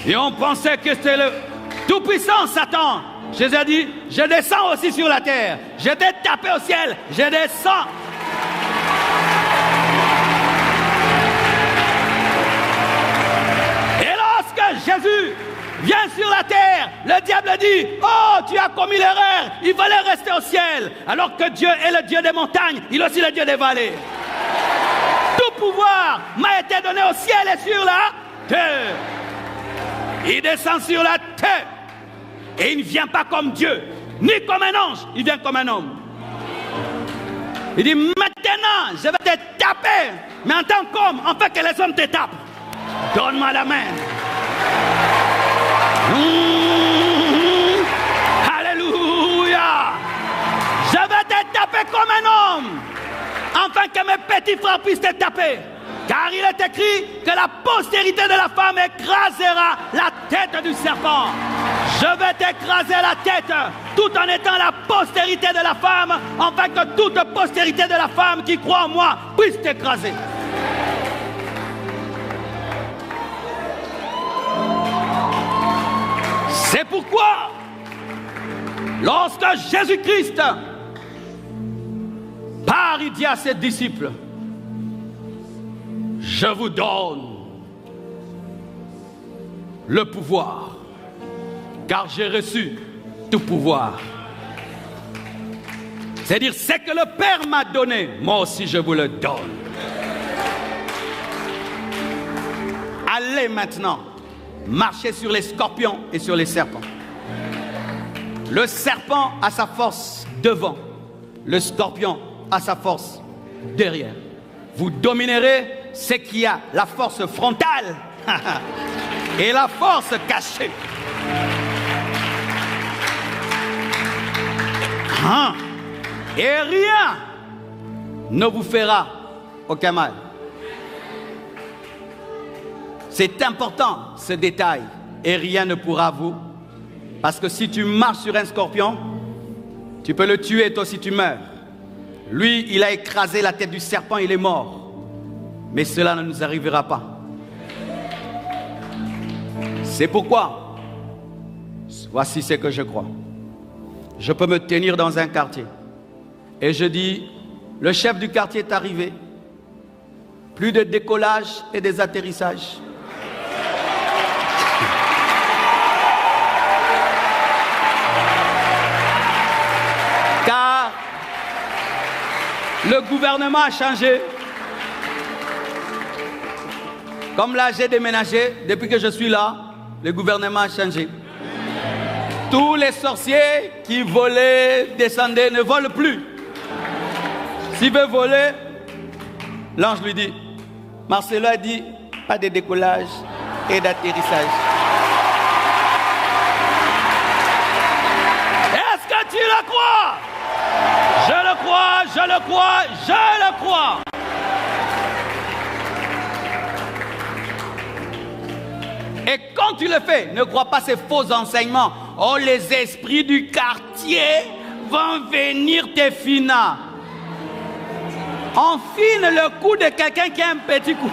Et on pensait que c'était le tout-puissant Satan. Jésus a dit, je descends aussi sur la terre. Je t'ai tapé au ciel, je descends. Et lorsque Jésus vient sur la terre, le diable dit, oh, tu as commis l'erreur, il fallait rester au ciel. Alors que Dieu est le Dieu des montagnes, il est aussi le Dieu des vallées. Tout pouvoir m'a été donné au ciel et sur la terre. Il descend sur la terre. Et il ne vient pas comme Dieu, ni comme un ange, il vient comme un homme. Il dit, maintenant, je vais te taper, mais en tant qu'homme, en fait que les hommes te tapent. Donne-moi la main. Alléluia. Je vais te taper comme un homme, afin que mes petits frères puissent te taper. Car il est écrit que la postérité de la femme écrasera la tête du serpent. Je vais t'écraser la tête tout en étant la postérité de la femme, afin que toute postérité de la femme qui croit en moi puisse t'écraser. C'est pourquoi Lorsque Jésus-Christ part, il dit à ses disciples, je vous donne le pouvoir, car j'ai reçu tout pouvoir. C'est-à-dire, ce que le Père m'a donné, moi aussi je vous le donne. Allez maintenant, marchez sur les scorpions et sur les serpents. Le serpent a sa force devant, le scorpion a sa force derrière. Vous dominerez ce qui a la force frontale et la force cachée. Et rien ne vous fera aucun mal. C'est important ce détail. Et rien ne pourra vous. Parce que si tu marches sur un scorpion, tu peux le tuer et toi aussi tu meurs. Lui, il a écrasé la tête du serpent, il est mort. Mais cela ne nous arrivera pas. C'est pourquoi, voici ce que je crois. Je peux me tenir dans un quartier. Et je dis, le chef du quartier est arrivé. Plus de décollage et des atterrissages. Car le gouvernement a changé. Comme là j'ai déménagé, depuis que je suis là, le gouvernement a changé. Tous les sorciers qui volaient, descendaient, ne volent plus. S'il veut voler, l'ange lui dit, Marcelo a dit, pas de décollage et d'atterrissage. Est-ce que tu le crois? Je le crois, je le crois, je le crois. Et quand tu le fais, ne crois pas ces faux enseignements. Oh, les esprits du quartier vont venir te finir. Enfine le cou de quelqu'un qui a un petit cou.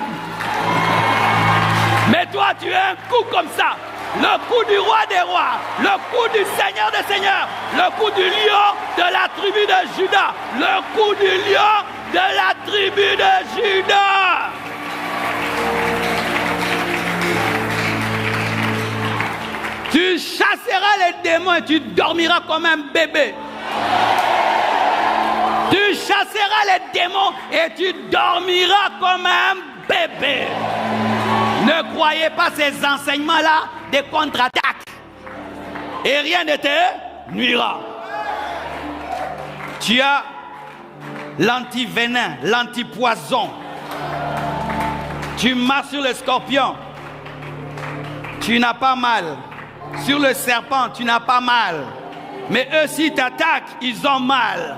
Mais toi, tu as un cou comme ça. Le cou du roi des rois. Le cou du seigneur des seigneurs. Le cou du lion de la tribu de Juda. Le cou du lion de la tribu de Juda. Tu chasseras les démons et tu dormiras comme un bébé. Tu chasseras les démons et tu dormiras comme un bébé. Ne croyez pas ces enseignements-là des contre-attaques. Et rien ne te nuira. Tu as l'anti-venin, l'anti-poison. Tu marches sur le scorpion. Tu n'as pas mal. Sur le serpent, tu n'as pas mal. Mais eux, s'ils t'attaquent, ils ont mal.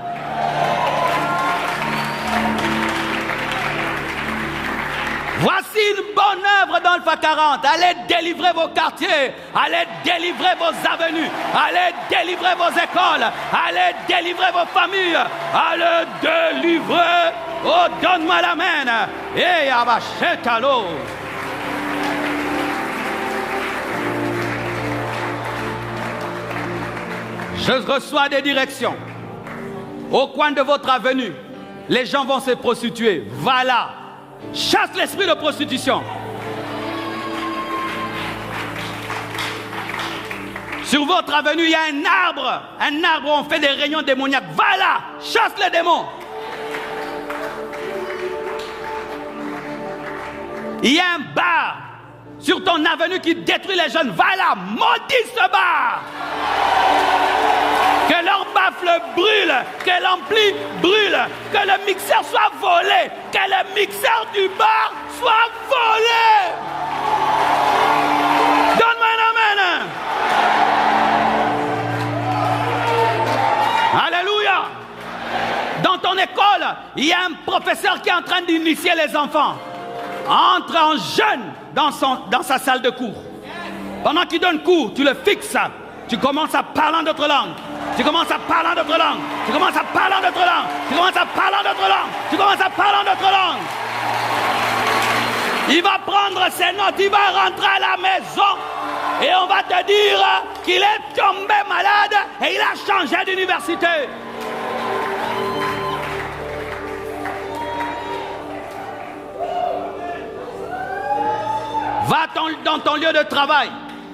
Voici une bonne œuvre dans le FA 40. Allez délivrer vos quartiers. Allez délivrer vos avenues. Allez délivrer vos écoles. Allez délivrer vos familles. Allez délivrer. Oh, donne-moi la main. Et abachetalo. Je reçois des directions. Au coin de votre avenue, les gens vont se prostituer. Va là. Chasse l'esprit de prostitution. Sur votre avenue, il y a un arbre. Un arbre où on fait des réunions démoniaques. Va là. Chasse les démons. Il y a un bar sur ton avenue qui détruit les jeunes. Va là. Maudis ce bar. Que leur baffle brûle, que l'ampli brûle, que le mixeur soit volé, que le mixeur du bar soit volé. Donne-moi un amen. Alléluia. Dans ton école, il y a un professeur qui est en train d'initier les enfants. Entre en jeune dans sa salle de cours. Pendant qu'il donne cours, tu le fixes. Tu commences à parler en d'autres langues. Tu commences à parler en d'autres langues. Tu commences à parler en d'autres langues. Tu commences à parler en d'autres langues. Tu commences à parler en d'autres langues. Il va prendre ses notes. Il va rentrer à la maison. Et on va te dire qu'il est tombé malade. et il a changé d'université. Va dans ton lieu de travail.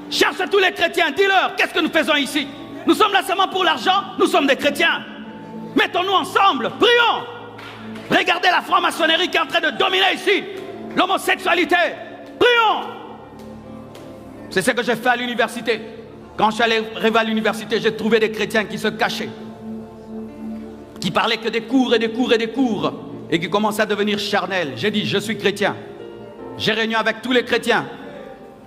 Cherche tous les chrétiens. Dis-leur, qu'est-ce que nous faisons ici? Nous sommes là seulement pour l'argent. Nous sommes des chrétiens. Mettons-nous ensemble. Prions. Regardez la franc-maçonnerie qui est en train de dominer ici. L'homosexualité. Prions. C'est ce que j'ai fait à l'université. Quand je suis arrivé à l'université, j'ai trouvé des chrétiens qui se cachaient. Qui parlaient que des cours et des cours et des cours. Et qui commençaient à devenir charnels. J'ai dit, je suis chrétien. J'ai réuni avec tous les chrétiens.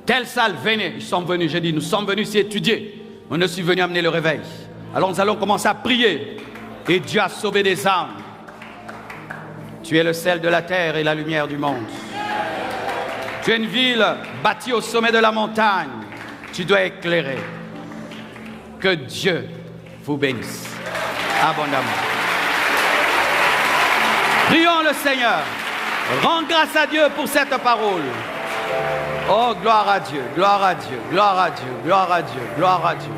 Telle salle, venez. Ils sont venus. J'ai dit, nous sommes venus ici étudier. On ne suis venu amener le réveil. Alors nous allons commencer à prier. Et Dieu a sauvé des âmes. Tu es le sel de la terre et la lumière du monde. Tu es une ville bâtie au sommet de la montagne. Tu dois éclairer. Que Dieu vous bénisse abondamment. Prions le Seigneur. Rends grâce à Dieu pour cette parole. Oh, gloire à Dieu, gloire à Dieu, gloire à Dieu, gloire à Dieu, gloire à Dieu.